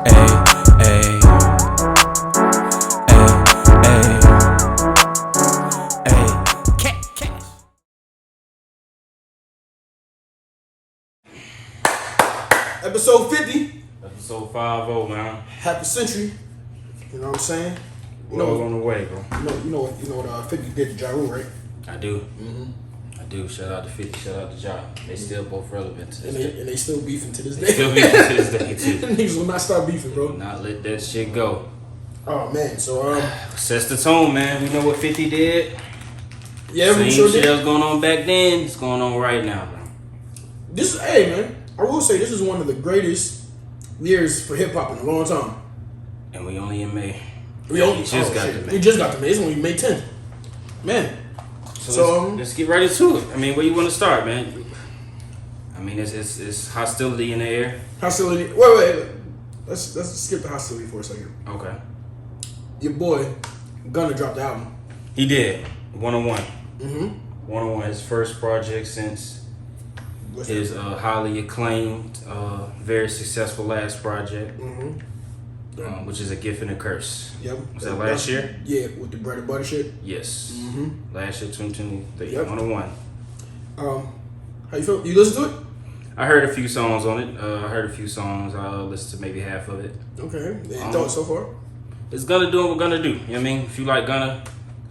Ay, cash. Episode 50. Episode 50, man. Happy century. You know what I'm saying? Well on the way, bro. You know what 50 did to Ja Rule, right? I do. I do. Shout out to 50. Shout out to Ja. They still both relevant to this day. And they still beefing to this day. They still beefing to this day, too. Them niggas will not stop beefing, bro. Not let that shit go. Oh, man. So, Sets the tone, man. We know what 50 did. yeah, we Same sure shit did. that was going on back then. It's going on right now, bro. Hey, man. I will say this is one of the greatest years for hip hop in a long time. And we only in May. We just got to May. We just got to May. It's only May 10th. Man. So let's get right into it. I mean, where you want to start, man? I mean, it's hostility in the air. Hostility. Wait. Let's skip the hostility for a second. Okay. Your boy, Gunna dropped the album. He did. 101. Mm-hmm. 101, his first project since his highly acclaimed, very successful last project, which is A Gift and a Curse. Yep. Was that last year? Yeah, with the bread and butter shit. Yes. Mm-hmm. Last year, 2023. Yep. 101. How you feel? You listen to it? I heard a few songs on it. I listened to maybe half of it. Okay. Any thoughts so far? It's Gunna doing what Gunna do. You know what I mean? If you like Gunna,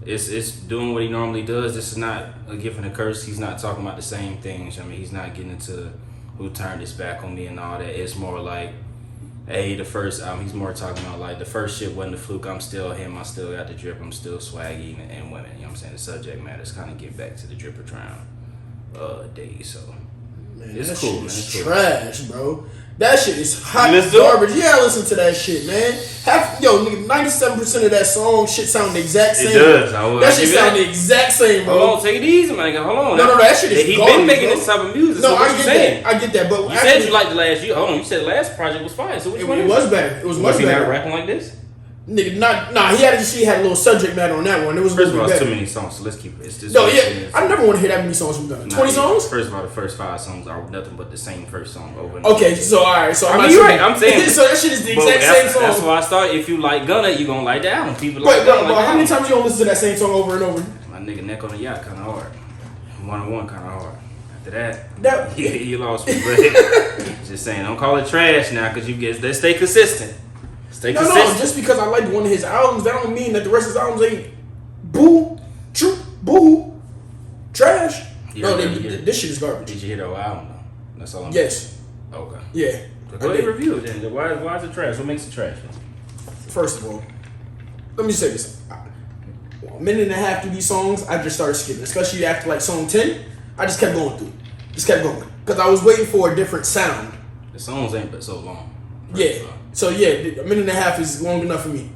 it's doing what he normally does. This is not A Gift and a Curse. He's not talking about the same things. I mean, he's not getting into who turned his back on me and all that. It's more like, hey, the first album, he's more talking about like the first shit wasn't a fluke. I'm still him. I still got the drip. I'm still swaggy and women. You know what I'm saying? The subject matter is kind of get back to the Dripper Drown days. So Man, it's that cool, shit man. is It's cool. trash, bro. That shit is hot You listen to it? garbage. Yeah, I listen to that shit, man. Nigga, 97% of that song shit sound the exact same. It does. That shit sound the exact same, bro. Hold on, take it easy, man. Hold on. No, that shit is He garbage, been making bro. this type of music. No, so what I you get saying? that. I get that, but You said you liked the last year. Hold on, you said the last project was fire. So which one? it was better. It was much Was he better. not rapping like this? Nigga, he had a little subject matter on that one. It was First a of all, little it's bit too better. many songs, so let's keep it. It's just No, yeah, I never want to hear that many songs from Gunna. 20 songs? First of all, the first 5 songs are nothing but the same first song over and over. Okay, so alright, so I mean, you're right. I'm saying. so that shit is the But exact same song. That's why I started. If you like Gunna, you gonna like the album. People Wait, like Gunna. bro, like how many the album. times you gonna listen to that same song over and over? My nigga, Neck on the Yacht kind of hard. 101 kind of hard. After that, you lost me. But just saying, don't call it trash now, cause they stay consistent. Stay No, consistent. just because I like one of his albums, that don't mean that the rest of his albums ain't trash. Yeah, No, yeah. this shit is garbage. Did you hear the whole album though? That's all I'm Yes. Okay. Yeah. Go I ahead did. review it then. Why is it trash? What makes it trash? First of all, let me say this. A minute and a half through these songs, I just started skipping. Especially after like song 10, I just kept going through. Just kept going. Because I was waiting for a different sound. The songs ain't but so long. Yeah. So yeah, a minute and a half is long enough for me.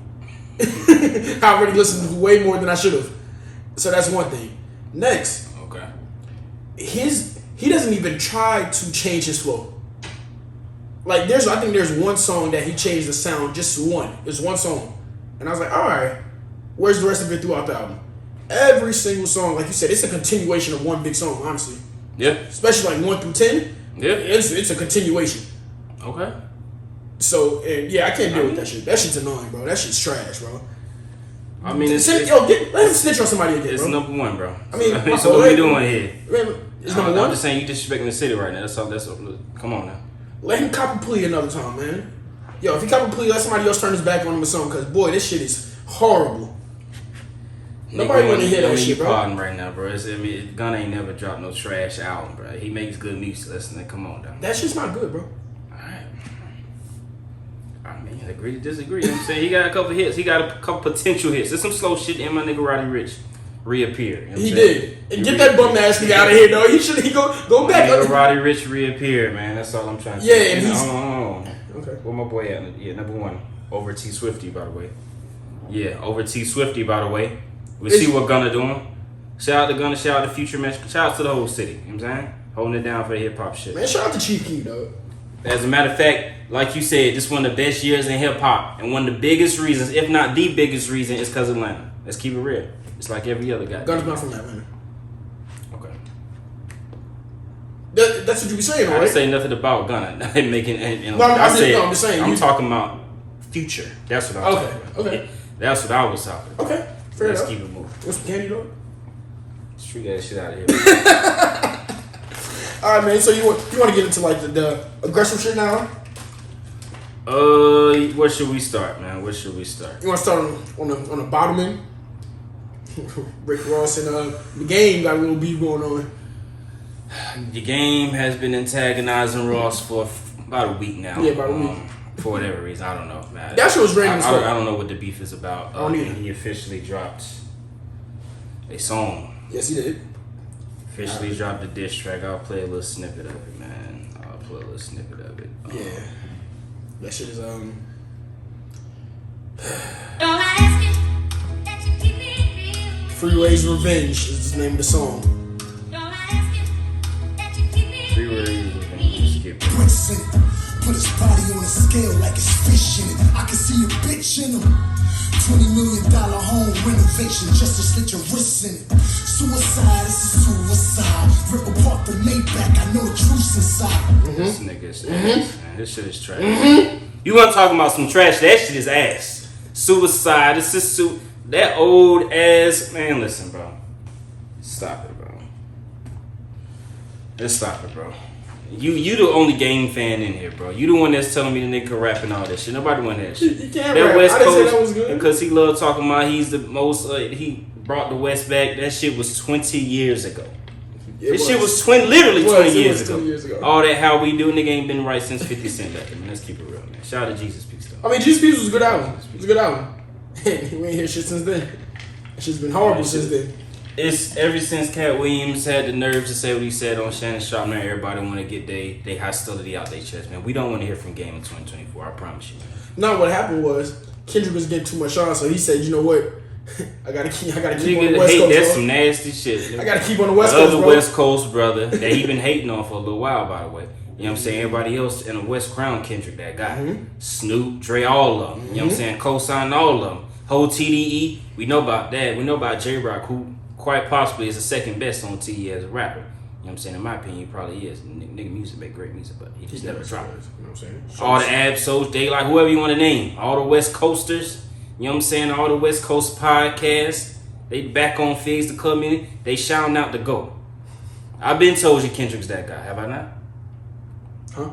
I already listened to way more than I should have. So that's one thing. Next, Okay. he doesn't even try to change his flow. Like I think there's one song that he changed the sound, just one. There's one song. And I was like, alright, where's the rest of it throughout the album? Every single song, like you said, it's a continuation of one big song, honestly. Yeah. Especially like 1 through 10. Yeah. It's a continuation. Okay. So yeah, I can't deal with that shit. That shit's annoying, bro. That shit's trash, bro. I mean, Let him snitch on somebody again, it's bro. number 1, bro. I mean, so what we doing here? It's number 1. I'm just saying you disrespecting the city right now. That's all. Come on now. Let him cop a plea another time, man. Yo, if he cop a plea, let somebody else turn his back on him or something, because boy, this shit is horrible. Nobody want to hear that shit, bro. Pardon right now, bro. Gunna ain't never dropped no trash album, bro. He makes good music. Listen, come on, down. That shit's not good, bro. Alright. I mean, agree to disagree. You know what I'm saying? He got a couple hits. He got a couple potential hits. There's some slow shit in my nigga Roddy Ricch reappear. You know what He I'm did. saying? And get that bum ass nigga out of here, though. He go My back. nigga Roddy Ricch reappear, man. That's all I'm trying to Yeah, say. and he's- Hold on. Okay. Where my boy at? Yeah, number 1. Over T Swifty, by the way. Yeah, over T Swifty, by the way. We see what Gunna doing. Shout out to Gunna, shout out to Future, man. Shout out to the whole city. You know what I'm saying? Holding it down for the hip hop shit. Man, shout out to Chief Keef, though. As a matter of fact, like you said, this is one of the best years in hip hop. And one of the biggest reasons, if not the biggest reason, is because of Atlanta. Let's keep it real. It's like every other guy. Gunna's not from Atlanta. Okay. That's what you be saying, I right? didn't say nothing about Gunna. Making, and No, I'm I'm just saying. I'm talking about Future. That's what I was talking about. Okay. That's what I was talking about. Okay. Fair Let's enough. keep it moving. What's the candy though? Shoot that shit out of here. All right, man. So you want to get into like the aggressive shit now? Where should we start, man? Where should we start? You want to start on the bottom end? Rick Ross and the game got a little beef going on. The game has been antagonizing Ross for about a week now. Yeah, about a week. For whatever reason, I don't know, man. That shit was random as fuck. I don't know what the beef is about. I don't either. He officially dropped a song. Yes, he did. Officially dropped a diss track. I'll play a little snippet of it, man. I'll play a little snippet of it. Yeah. That shit is Freeway's Revenge is the name of the song. Freeway's Revenge. Skip it. Put his body on a scale like it's fish in it. I can see a bitch in him. $20 million home renovation just to slit your wrists in it. Suicide, this is suicide. Rip apart the Maybach, I know the truth's inside. This nigga is ass, man. This shit is trash. You want to talk about some trash? That shit is ass. Suicide, this is that old ass. Man, listen, bro. Stop it, bro. Let's stop it, bro. You the only game fan in here, bro. You the one that's telling me the nigga rap and all that shit. Nobody want that shit. You can't that rap. West I didn't say Coast, that was good. because he loved talking about he's the most. He brought the West back. That shit was 20 years ago. This shit was 20 years ago. All that how we do, nigga ain't been right since 50 Cent left him. Let's keep it real, man. Shout out to Jesus Peace, though. I mean, Jesus Peace was a good album. It was a good album. We ain't hear shit since then. That shit's been horrible since then. It's ever since Cat Williams had the nerve to say what he said on Shannon Sharp. Now everybody want to get they hostility out their chest, man. We don't want to hear from Game in 2024. I promise you. No, what happened was Kendrick was getting too much on, so he said, "You know what? I gotta keep on the West Coast." That's some nasty shit. I gotta keep on the West the Coast, other bro. West Coast brother that he been hating on for a little while, by the way. You know what I'm saying? Everybody else in the West crown Kendrick that guy. Snoop, Dre, all of them. You know what I'm saying? Co-sign all of them. Whole TDE. We know about that. We know about J-Rock, who quite possibly is the second best on TDE as a rapper. You know what I'm saying? In my opinion, he probably is. Nigga music make great music, but he just never dropped it. You know what I'm saying? All the Absols, Daylight, whoever you want to name. All the West Coasters. You know what I'm saying? All the West Coast podcasts. They back on Figs the community. They shouting out the GOAT. I've been told you Kendrick's that guy. Have I not? Huh?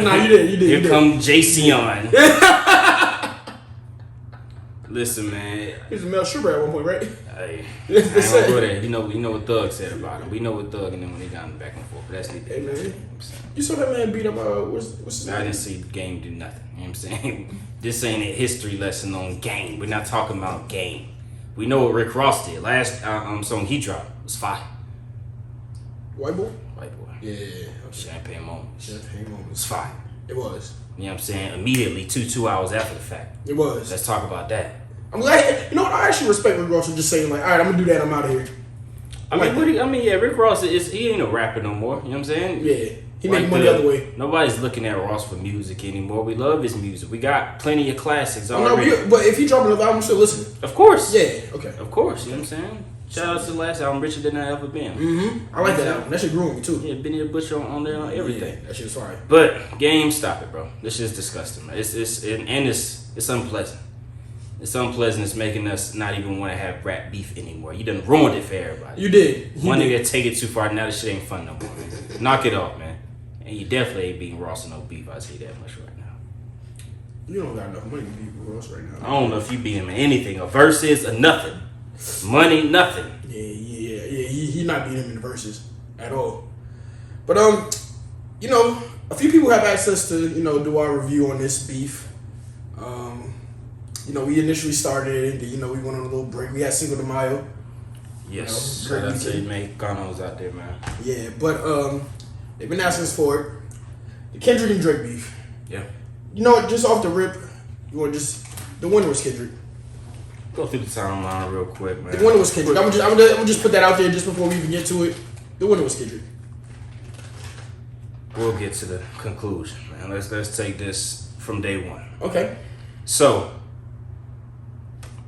No, you did. Here come Jayceon. Listen, man. He was a Mel Sugar at one point, right? Hey, I ain't gonna go there. You know what Thug said about him. We know what Thug and then when they got back and forth. But that's neither. Hey, man. You saw that man beat up, what's his name? I didn't see the game do nothing. You know what I'm saying? This ain't a history lesson on game. We're not talking about game. We know what Rick Ross did. Last song he dropped was fire. White Boy? White Boy. Yeah. Champagne Moments. Champagne It Moments. was fire. It was. You know what I'm saying? Immediately, two hours after the fact. It was. Let's talk about that. I'm glad. You know what? I actually respect Rick Ross for just saying, like, all right, I'm going to do that. I'm out of here. Rick Ross he ain't a rapper no more. You know what I'm saying? Yeah. He make money the other way. Nobody's looking at Ross for music anymore. We love his music. We got plenty of classics No, already. but if he drop another album, I'm still listening. Of course. Yeah. Okay. Of course. You know what I'm saying? Shout out to the last album, Richer Than I Ever Been. I like that album. That shit grew on me, too. Yeah, Benny the Butcher on there on everything. Yeah, that shit's fire. But game, stop it, bro. This shit's disgusting, man. It's unpleasant. It's unpleasant. It's making us not even want to have rap beef anymore. You done ruined it for everybody. You did. One nigga take it too far. Now this shit ain't fun no more. Man. Knock it off, man. And you definitely ain't beating Ross in no beef. I say that much right now. You don't got enough money to beat Ross right now. I don't know if you beat him in anything. A versus or nothing. Money, nothing. Yeah. He not beating him in the verses at all. But you know, a few people have access to do our review on this beef. We initially started it. We went on a little break. We had Cinco de Mayo. Yes. Shout out to Mexicanos out there, man. Yeah, but they've been asking us for it. The Kendrick and Drake beef. Yeah. You know what? Just off the rip, the winner was Kendrick. Go through the timeline real quick, man. The winner was Kendrick. I'm gonna just put that out there just before we even get to it. The winner was Kendrick. We'll get to the conclusion, man. Let's take this from day one. Okay. So,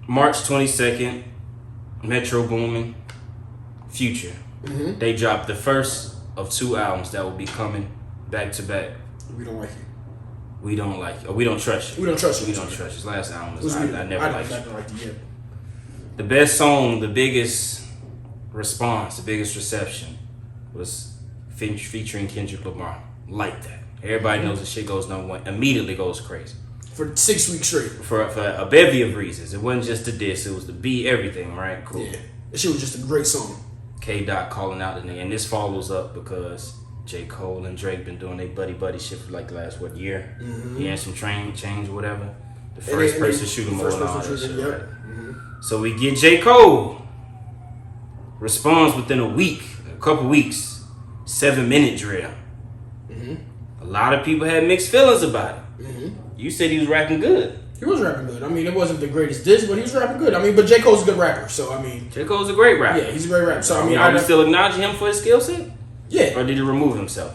March 22nd, Metro Boomin, Future. They dropped the first of 2 albums that will be coming back to back. We don't like it. We don't like you. Or we don't trust you. We don't trust you. We don't trust you. His last album was, was I never liked it yet. The best song, the biggest response, the biggest reception was featuring Kendrick Lamar. Like that. Everybody knows the shit goes number one. Immediately goes crazy. For 6 weeks straight. For a bevy of reasons. It wasn't just the diss. It was the beat, everything, right? Cool. Yeah. That shit was just a great song. K-Dot calling out the nigga. And this follows up because J. Cole and Drake been doing their buddy shit for like the last, year? Mm-hmm. He had some change or whatever. The first person shooting more and all that shit, right? Mm-hmm. So we get J. Cole. Responds within a couple weeks. 7-minute drill. Mm-hmm. A lot of people had mixed feelings about it. Mm-hmm. You said he was rapping good. He was rapping good. I mean, it wasn't the greatest diss, but he was rapping good. I mean, but J. Cole's a good rapper, so I mean... J. Cole's a great rapper. Yeah, he's a great rapper. So I mean... Are we still acknowledging him for his skill set? Yeah. Or did he remove himself?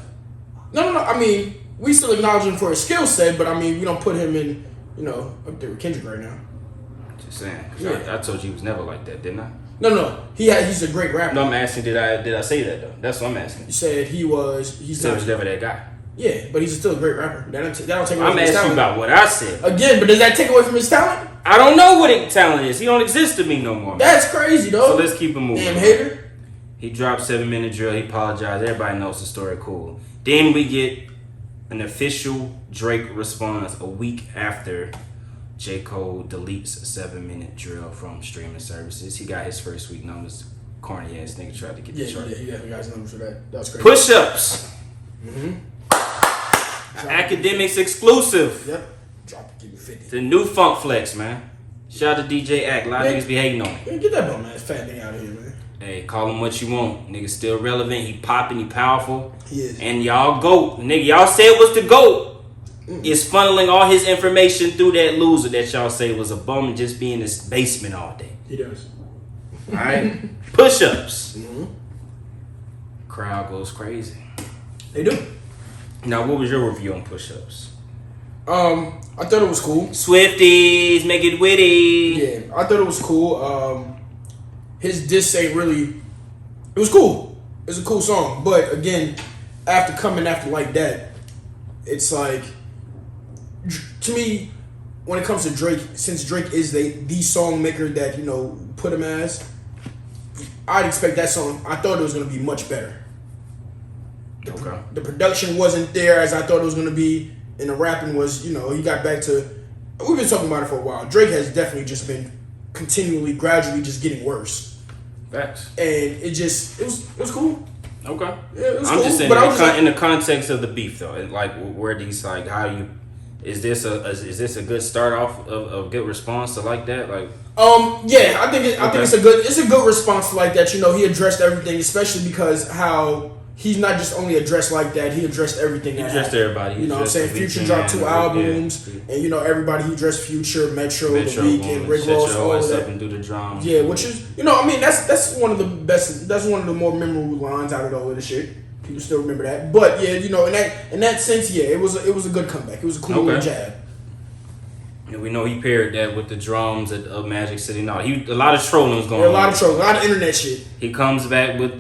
No. I mean, we still acknowledge him for his skill set, but I mean, we don't put him in, up there with Kendrick right now. Just saying. Yeah. I told you he was never like that, didn't I? No. He's a great rapper. No, I'm asking, did I say that though? That's what I'm asking. You said he was... He was never that guy. Yeah, but he's still a great rapper. That don't take away from his talent. I'm asking you about what I said. Again, but does that take away from his talent? I don't know what his talent is. He don't exist to me no more. Man. That's crazy, though. So let's keep him moving. Damn hater. He dropped 7-minute drill. He apologized. Everybody knows the story. Cool. Then we get an official Drake response a week after J. Cole deletes a 7-minute drill from streaming services. He got his first week numbers. Corny ass nigga tried to get the chart. Yeah, he got his numbers for that. That was crazy. Push-ups. Mm-hmm. Academics exclusive. Yep. Drop it, give me 50. The new Funk Flex, man. Shout out to DJ Act. A lot of niggas be hating on me. Yeah, get that bum ass fat nigga out of here, man. Hey, call him what you want. Nigga still relevant. He popping. He powerful. He is. And y'all GOAT. Nigga, y'all said was the GOAT. Is funneling all his information through that loser that y'all say was a bum and just be in his basement all day. He does. Alright? Push-ups. Mm-hmm. Crowd goes crazy. They do. Now, what was your review on push-ups? I thought it was cool. Swifties, make it witty. Yeah, I thought it was cool. His diss ain't really... It was cool. It's a cool song. But, again, after coming after like that, it's like... To me, when it comes to Drake, since Drake is the song maker that, put him as, I'd expect that song... I thought it was going to be much better. Okay. The production wasn't there as I thought it was going to be, and the rapping was, he got back to... We've been talking about it for a while. Drake has definitely just been gradually just getting worse. Facts. And it was cool. Okay. Yeah, it was I'm cool. just saying, But in the context of the beef, though, like where these, like, how you... Is this a good start off of a good response to like that? Like, yeah, I think it's a good response to like that. He addressed everything, especially because how he's not just only addressed like that. He addressed everything. He addressed everybody. You know what I'm saying? Future dropped 2 albums, and everybody he addressed Future, Metro The Weeknd, Rick Ross, all of that. And do the drums. Yeah, which is that's one of the best. That's one of the more memorable lines out of all of the shit. People still remember that. But yeah, in that sense, yeah, it was a good comeback. It was a cool little jab. And we know he paired that with the drums of Magic City. No, a lot of trolling was going on. A lot of internet shit. He comes back with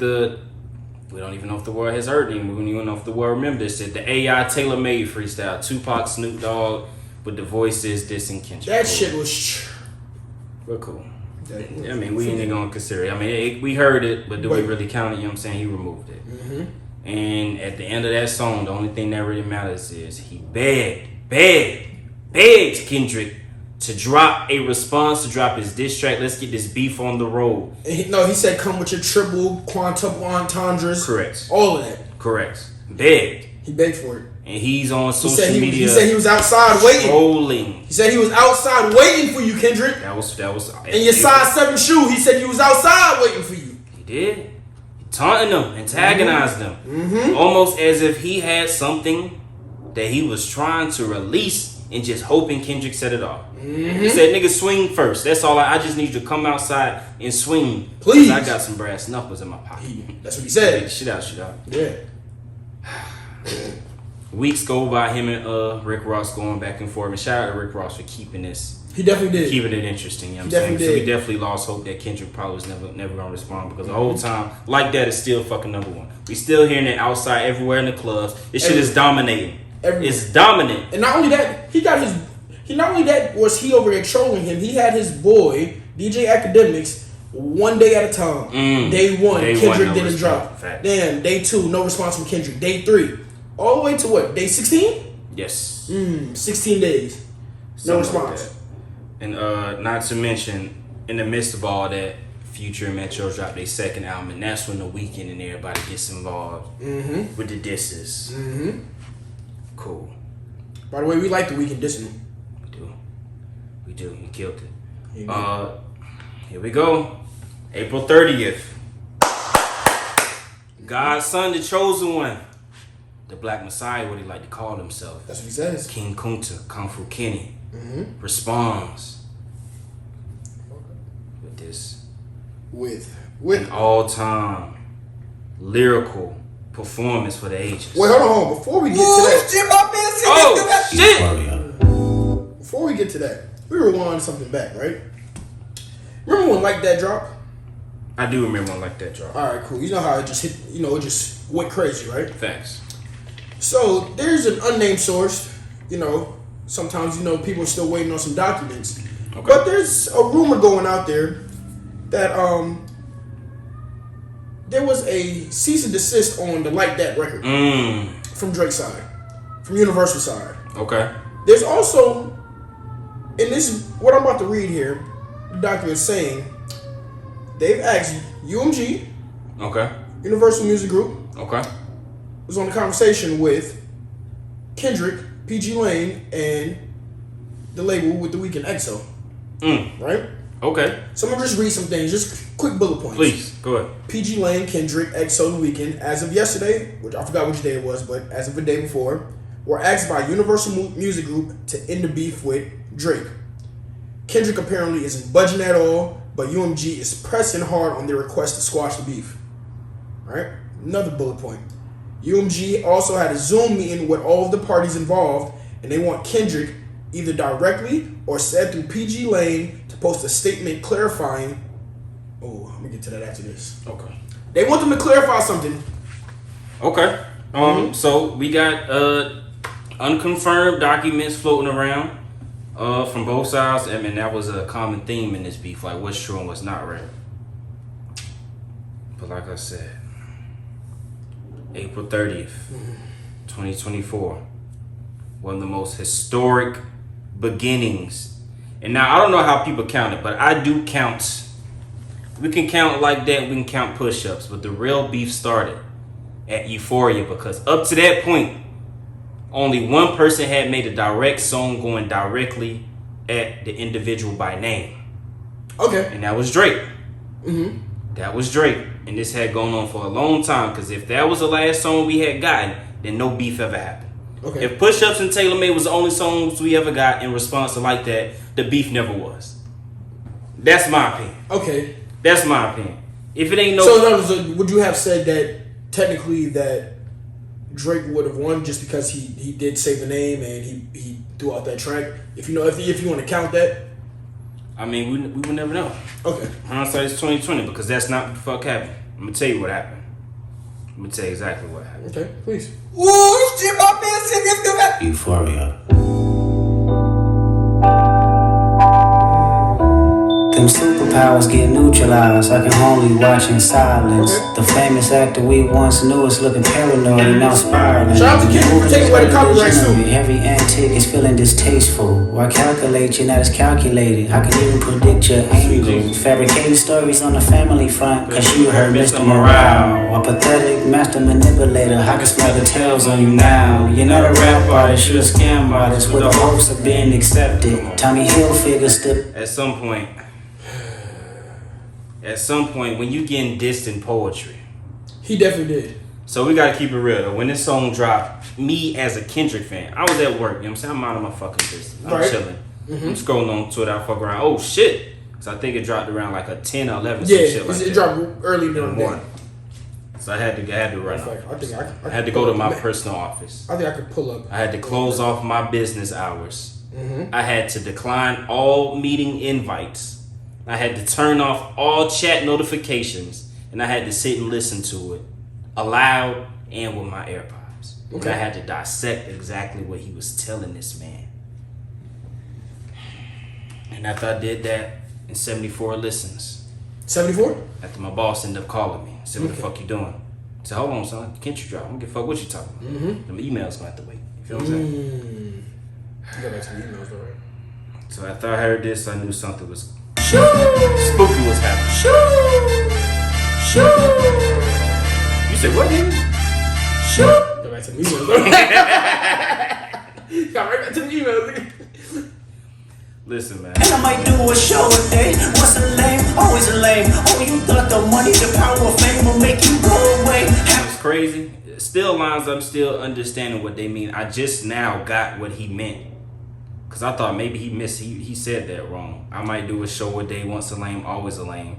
we don't even know if the world has heard him. We don't even know if the world remembers this. The AI tailor-made freestyle. Tupac, Snoop Dogg, with the voices, dissing Kendrick. That shit was... We're cool. I mean, we ain't even going to consider it. I mean, we heard it, but do we really count it? You know what I'm saying? He removed it. Mm-hmm. And at the end of that song, the only thing that really matters is he begged Kendrick to drop a response, to drop his diss track. Let's get this beef on the road. He said come with your triple, quantuple entendres. Correct. All of that. Correct. Begged. He begged for it. And he's on social media. He said he was outside waiting. Trolling. He said he was outside waiting for you, Kendrick. That was. In your size 7 shoe, he said he was outside waiting for you. He did. Taunting them, antagonizing them. Mm-hmm. Almost as if he had something that he was trying to release and just hoping Kendrick set it off. Mm-hmm. He said, nigga, swing first. That's all. I just need you to come outside and swing. Please. I got some brass knuckles in my pocket. That's what he said. Shit out. Yeah. Weeks go by, him and Rick Ross going back and forth. And shout out to Rick Ross for keeping this. He definitely did. Keeping it interesting, you know what I'm saying? So we definitely lost hope that Kendrick probably was never gonna respond, because the whole time, like that is still fucking number one. We still hearing it outside everywhere in the clubs. This shit is dominating. everywhere. It's dominant. And not only that, not only that was he over there trolling him, he had his boy, DJ Academics, one day at a time. Day one, Kendrick didn't drop. Fact. Damn, day 2, no response from Kendrick. Day 3, all the way to what? Day 16? Yes. 16 days. No response. Like and not to mention, in the midst of all that, Future and Metro dropped their second album, and that's when The Weeknd and everybody gets involved with the disses. Cool. By the way, we like The Weeknd dissing him. We do. He killed it. Here we go. April 30th. God's Son, the chosen one. The Black Messiah, what he like to call himself. That's what he says. King Kunta, Kung Fu Kenny, responds with this. With An all-time lyrical performance for the ages. Wait, hold on. Before we get to that. Oh, shit! Before we get to that, we rewind something back, right? Remember when Like That dropped? I do remember one like that drop. Alright, cool. You know how it just hit, it just went crazy, right? Facts. So there's an unnamed source, sometimes people are still waiting on some documents. Okay. But there's a rumor going out there that there was a cease and desist on the Like That record from Drake's side, from Universal side. Okay. There's also, and this is what I'm about to read here, the document saying they've asked UMG, Okay. Universal Music Group, Okay. was on a conversation with Kendrick, PG Lane, and the label with The Weeknd EXO. Right? Okay. So I'm gonna just read some things, just quick bullet points. Please, go ahead. PG Lane, Kendrick, EXO, The Weeknd, as of yesterday, which I forgot which day it was, but as of the day before, were asked by Universal Music Group to end the beef with Drake. Kendrick apparently isn't budging at all, but UMG is pressing hard on their request to squash the beef. Right? Another bullet point. UMG also had a Zoom meeting with all of the parties involved, and they want Kendrick either directly or said through PG Lane to post a statement clarifying. Oh, I'm gonna get to that after this. Okay. They want them to clarify something. Okay. So we got unconfirmed documents floating around from both sides. I mean, that was a common theme in this beef, like what's true and what's not, right? But like I said, April 30th, 2024, one of the most historic beginnings. And now I don't know how people count it, but I do count. We can count Like That, we can count push-ups, but the real beef started at Euphoria, because up to that point, only one person had made a direct song going directly at the individual by name. Okay. And that was Drake. That was Drake. And this had gone on for a long time, because if that was the last song we had gotten, then no beef ever happened. Okay. If Push-Ups and Taylor Made was the only songs we ever got in response to Like That, the beef never was. That's my opinion. Okay. That's my opinion. If it ain't no... So in other words, would you have said that technically that Drake would have won just because he did say the name and he threw out that track? If you want to count that? I mean, we would never know. Okay. Hindsight is 2020, because that's not what the fuck happened. I'm gonna tell you what happened. I'm gonna tell you exactly what happened. Okay, please. Euphoria. Them superpowers get neutralized. I can only watch in silence. The famous actor we once knew is looking paranoid and now spiraling. Shout out to Kendrick for taking away the copyright suit. Every antic is feeling distasteful. Why calculate you not as calculated? I can even predict your angles. Fabricating stories on the family front, cause you heard Mr. Morale. A pathetic master manipulator. I can smell the tails on you now. You're not a rap artist, you're a scam artist with the hopes of being accepted. Tommy Hilfiger stood. At some point, when you getting dissed in poetry, He definitely did. so we gotta keep it real though. When this song dropped, me as a Kendrick fan, I was at work, you know what I'm saying? I'm out of my fucking business. I'm Right. chilling. I'm scrolling on Twitter, I fuck around. Oh shit. So I think it dropped around like a 10 or 11, Yeah, some shit like it that. dropped early in the morning. morning. So I had to run off. I had to go to my personal office. I think I could pull up. I had to close off my business hours. I had to decline all meeting invites. I had to turn off all chat notifications, and I had to sit and listen to it aloud and with my AirPods. And I had to dissect exactly what he was telling this man. And after I did that, in 74 listens. 74? After my boss ended up calling me, said, "What the fuck you doing?" I said, "Hold on, son. Can't you drop? I don't give a fuck what you talking about. Them emails gonna have to wait." You feel what I'm saying? You got back to the emails, though, right? So after I heard this, I knew something was spooky was happening. You said what, nigga? Got back to the emails, though. Got right back to the emails, nigga. Listen, man. And I might do a show a day. Once a lame, always a lame. Oh, you thought the money, the power of fame will make you go away. It's crazy. Still lines I'm still understanding what they mean. I just now got what he meant. Cause I thought maybe he said that wrong. I might do a show a day, once a lame, always a lame.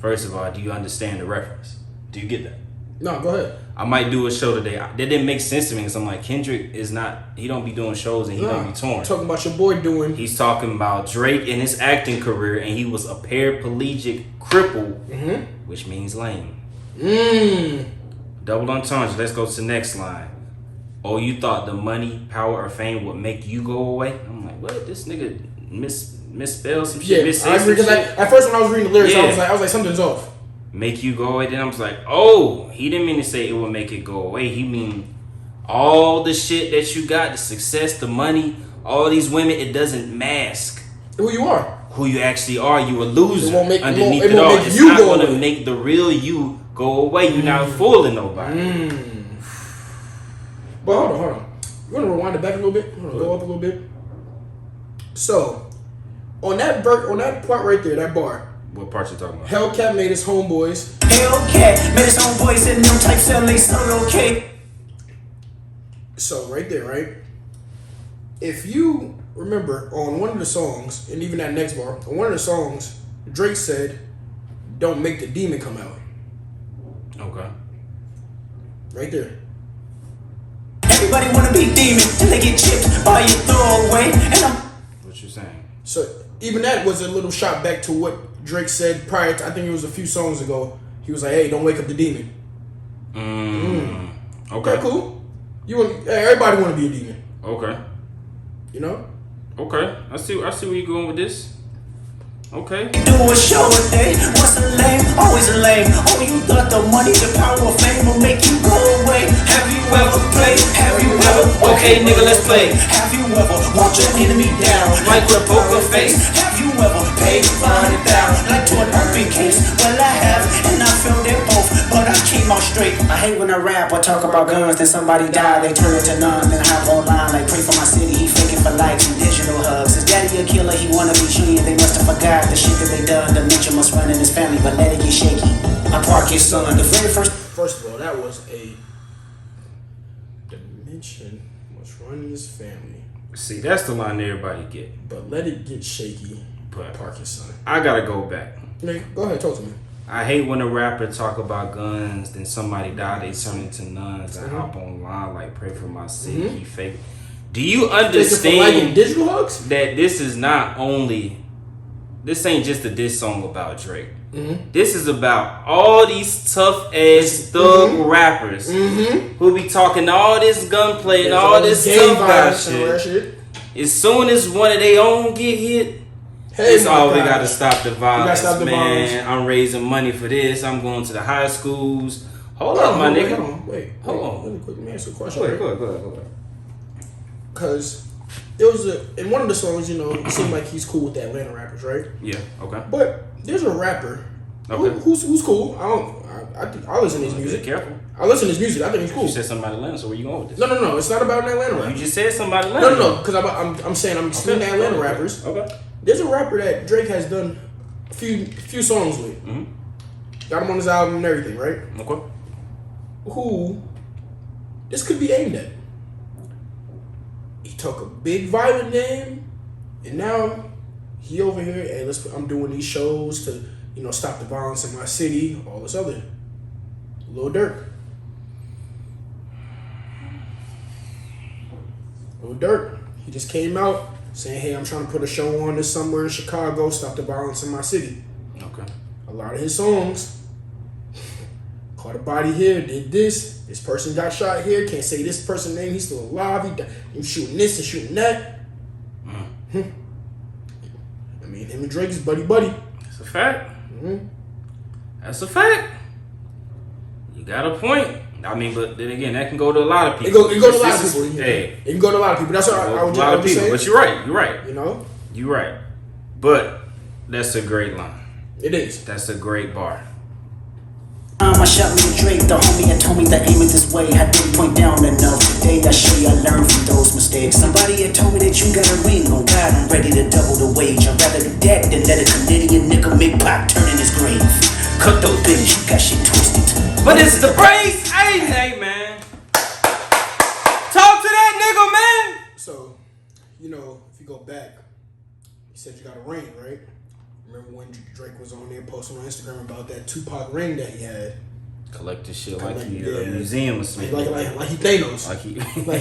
First of all, do you understand the reference? Do you get that? No, go ahead. I might do a show today. That didn't make sense to me because I'm like, Kendrick is not, he don't be doing shows and he don't be touring. Talking about your boy doing. He's talking about Drake and his acting career, and he was a paraplegic cripple, which means lame. Double entendre. Let's go to the next line. Oh, you thought the money, power, or fame would make you go away? I'm like, what? This nigga misspelled some shit. Yeah, I agree. Because at first when I was reading the lyrics, I was like, something's off. Make you go away. Then I was like, oh, he didn't mean to say it would make it go away. He mean all the shit that you got, the success, the money, all these women. It doesn't mask who you are. Who you actually are. You a loser. It won't make, underneath it it all. Make it's you not go gonna away. make the real you go away. You're not fooling nobody. But hold on. We're gonna rewind it back a little bit. We're gonna go up a little bit. So, on that part right there, that bar. What part you talking about? Hellcat made his homeboys. Hellcat made his homeboys and them types LA solo cake. So right there, right? If you remember on one of the songs, and even that next bar, on one of the songs, Drake said, "Don't make the demon come out." Okay. Right there. Everybody wanna be demon till they get chipped by your throwaway. And I'm What you saying? So even that was a little shot back to what Drake said prior to, I think it was a few songs ago. He was like, "Hey, don't wake up the demon." Okay. Okay, cool. Everybody want to be a demon. Okay. You know? Okay. I see where you going with this. Okay. do a show a day. Once a lame, always a lame. Oh, you thought the money, the power of fame will make you go away. Have you ever played? Have you ever? Okay, nigga, let's play. Have you ever walked your enemy down like with a poker face? Have you ever paid to find it down like to an open case? Well, I have, and I felt it both, but I came out straight. I hate when I rap or talk about guns, then somebody die, they turn it to none, then hop online like pray for my city. He faking for likes and digital hugs. His daddy a killer, he wanna be clean. They must have forgot the shit that they done. Dementia must run in his family, but let it get shaky. I park his son. The very first. First of all, that was a dimension must run in his family. See, that's the line everybody get. But let it get shaky. But Parkinson. I gotta go back. Nigga, go ahead, talk to me. I hate when a rapper talk about guns, then somebody die, they turn into nuns. I hop online like pray for my city. He fake. Do you understand digital hugs? that this is not only, this ain't just a diss song about Drake. This is about all these tough ass thug rappers who be talking all this gunplay and all this tough guy shit. As soon as one of their own get hit, it's all we gotta stop the violence, man. I'm raising money for this. I'm going to the high schools. Hold up, my nigga. Hold on. Let me quickly answer a question. Go ahead. Because there was in one of the songs, you know, it seemed like he's cool with the Atlanta rappers, right? Yeah. Okay. But there's a rapper who's cool. I listen to his music. Be careful. I listen to his music. I think he's cool. You said something about Atlanta, so where you going with this? No. It's not about an Atlanta rapper. You just said something about Atlanta. No. Because I'm saying I'm excluding the Atlanta rappers. Okay. There's a rapper that Drake has done a few songs with. Got him on his album and everything, right? Okay. Who this could be aimed at. He took a big violent name, and now he over here. Hey, I'm doing these shows to, you know, stop the violence in my city. All this other. Lil Durk. He just came out saying, "Hey, I'm trying to put a show on this summer in Chicago, stop the violence in my city." Okay. A lot of his songs, caught a body here, did this, This person got shot here. Can't say this person's name. He's still alive. He's shooting this and shooting that. I mean, him and Drake is buddy. That's a fact. That's a fact. You got a point. I mean, but then again, that can go to a lot of people. It go to a lot of people. Hey, it can go to a lot of people. That's what I would just say. But you're right. You know, you're right. But that's a great line. It is. That's a great bar. I shot me a Drake, the homie had told me to aim it this way. I didn't point down enough. Today I show you I learned from those mistakes. Somebody had told me that you got a ring. Oh God, I'm ready to double the wage. I'd rather do that than let a Canadian nigga make Pac turn in his grave. Cut those bitches, you got shit twisted. But it's the praise. Hey, man. Talk to that nigga, man. So, you know, if you go back, you said you got a ring, right? Remember when Drake was on there posting on Instagram about that Tupac ring that he had? Collecting shit like he a museum or something. Like he Thanos. Like he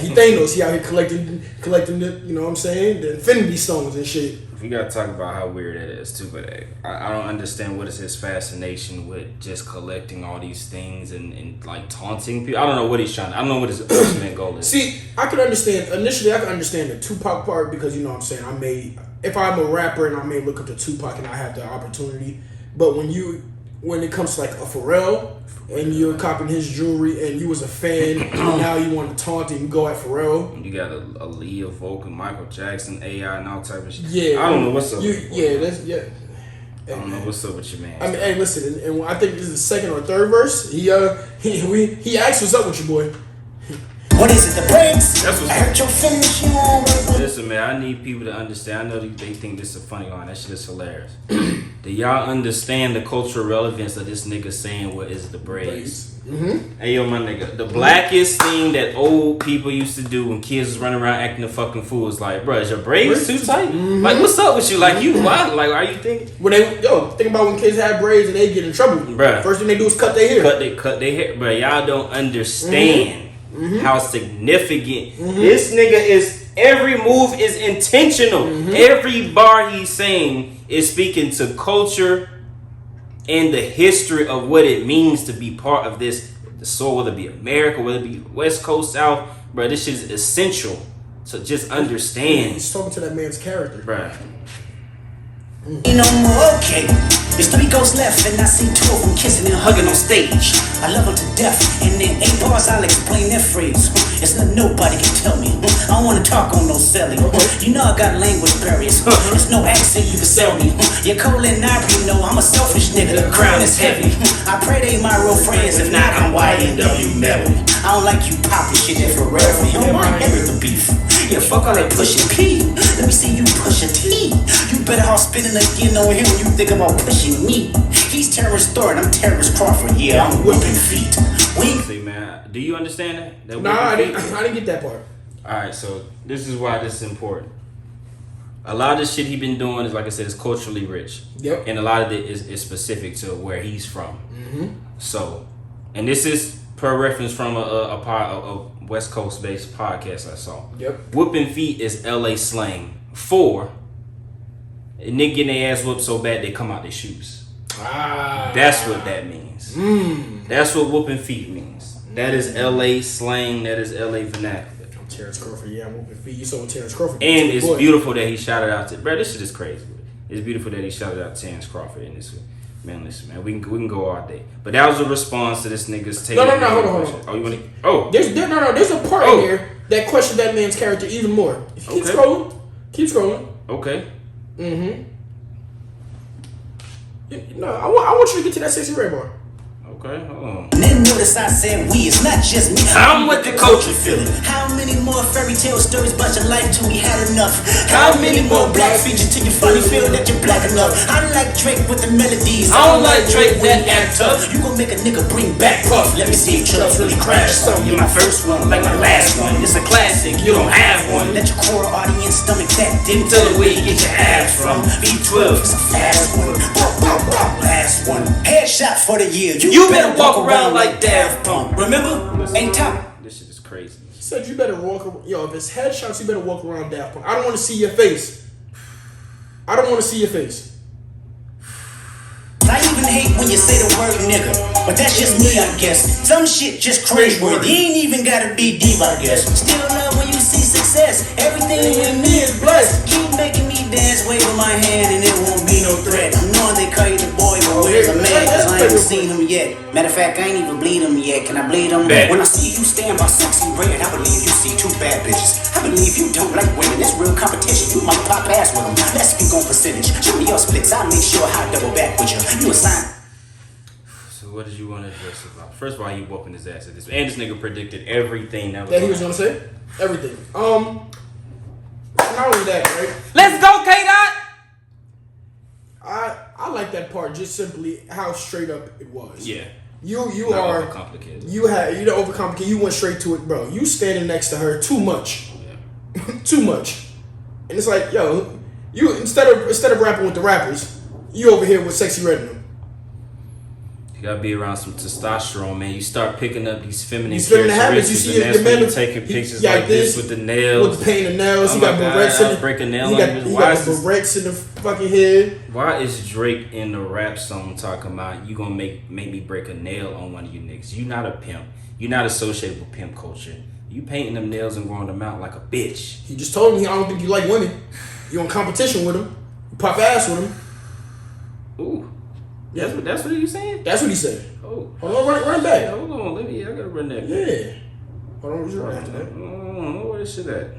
Thanos. He out here collecting the, you know what I'm saying? The Infinity Stones and shit. We gotta talk about how weird it is too, but I don't understand what is his fascination with just collecting all these things and like taunting people. I don't know what he's trying. I don't know what his ultimate goal is. See, I could understand initially. I could understand the Tupac part because you know what I'm saying. If I'm a rapper and I may look up to Tupac and I have the opportunity, but when it comes to like a Pharrell and you're copying his jewelry and you was a fan and now you want to taunt and you go at Pharrell. You got a Leah Volk, Michael Jackson, AI, and all type of shit. Yeah, I don't know what's up. I don't know what's up with your man. I mean, hey, listen, and I think this is the second or third verse. He asked what's up with you, boy. What is it, the brakes? That's what's I heard your finish, you on. Listen, man, I need people to understand. I know they think this is a funny line. That shit is hilarious. Do y'all understand the cultural relevance of this nigga saying what is the braids? Hey, yo, my nigga. The blackest thing that old people used to do when kids was running around acting a fucking fool is like, bro, is your braids too tight? Like, what's up with you? Like, you what? Like, are you thinking? Think about when kids had braids and they get in trouble. Bruh. First thing they do is cut their hair. Cut their hair. Bro, y'all don't understand how significant this nigga is. Every move is intentional. Every bar he's saying is speaking to culture and the history of what it means to be part of this. The soul, whether it be America, whether it be West Coast, South, bro, this shit is essential. So just understand. He's talking to that man's character. Bro. No more, okay. There's 3 ghosts left, and I see 2 of them kissing and hugging on stage. I love her to death, and in 8 bars I'll explain that phrase. It's not nobody can tell me. I don't wanna talk on no selling. You know I got language barriers. There's no accent you can sell me. You're cold and ivory, know I'm a selfish nigga. The crown is heavy. I pray they my real friends, if not I'm YNW metal. I don't like you popping shit there for real. You don't mind everything beef. Yeah, fuck all that pushing P. Let me see you push a T. You better off spinning again on him when you think about pushing me. He's Terrence Thorne, I'm Terrence Crawford. Yeah, I'm whipping feet. See, man, do you understand that? Nah, I didn't get that part. Alright, so this is why this is important. A lot of the shit he been doing is, like I said, is culturally rich. Yep. And a lot of it is specific to where he's from. So, and this is per reference from a West Coast based podcast I saw. Yep. Whooping feet is LA slang for a nigga getting their ass whooped so bad they come out their shoes. That's what that means. That's what whooping feet means. That is LA slang. That is LA vernacular. I'm Terrence Crawford. Yeah, I'm whooping feet. You saw what Terrence Crawford. And it's beautiful that he shouted out to. Bro, this shit is crazy. It's beautiful that he shouted out to Terrence Crawford in this. Man, listen, man, we can go all day. But that was a response to this nigga's take. No, hold on. Oh, you want to? Oh, there's a part in here that questioned that man's character even more. If you keep scrolling. Okay. No, I want you to get to that sexy red bar. Okay, hold on. And then notice I said we, it's not just me. I'm with the culture feeling. How many more fairy tale stories about your life till we had enough? How many more black features till you finally feel that you're black enough? I like Drake with the melodies. I don't like Drake that act tough. You gon' make a nigga bring back Puff. Let me see if Chubbs really crash some. You're my first one, like my last one. It's a classic, you don't have one. Let your core audience stomach that. Didn't tell the way you get your ass from. B12, it's a fast one. Last one. Headshot for the year. You better walk around like Daft Punk. Remember? Ain't top. This shit is crazy. He said you better walk around. Yo, if it's headshots, you better walk around Daft Punk. I don't want to see your face. I even hate when you say the word nigga. But that's just me, I guess. Some shit just cringeworthy. Ain't even gotta be deep, I guess. Still love when you see success. Everything with me is blessed. Keep making me dance, waving my hand, and it won't be no threat. I'm knowing they call you the boy, but where's the man? Cause I ain't seen him yet. Matter of fact, I ain't even bleed him yet. Can I bleed him? When I see you stand by sexy red, I believe you see two bad bitches. I believe you don't like women. It's real competition. You might pop ass with them. Let's speak on percentage. Show me your splits. I'll make sure I double back with you. You assign. So what did you want to address about? First of all, he whooping his ass at this, and this nigga predicted everything that he was gonna say. Everything. Not only that, right? Let's go, K-Dot. I like that part, just simply how straight up it was. Yeah. You Not are overcomplicated. you don't overcomplicate. You went straight to it, bro. You standing next to her too much. Yeah. Too much. And it's like, yo, you instead of rapping with the rappers, you over here with Sexy Red in them. You gotta be around some testosterone, man. You start picking up these feminine habits. You see and that's the when man you taking pictures like this with the nails, with the paint and nails. Oh he got barrettes in the break a nail. He got barrettes in the fucking head. Why is Drake in the rap song talking about you gonna make me break a nail on one of you niggas? You not a pimp. You not associated with pimp culture. You painting them nails and growing them out like a bitch. He just told me I don't think you like women. You in competition with him. You pop ass with him. Ooh. That's what you saying? That's what he said. Oh. Hold on, run back. Hold on, I gotta run that. Yeah. Hold on, right after that. Where this shit at?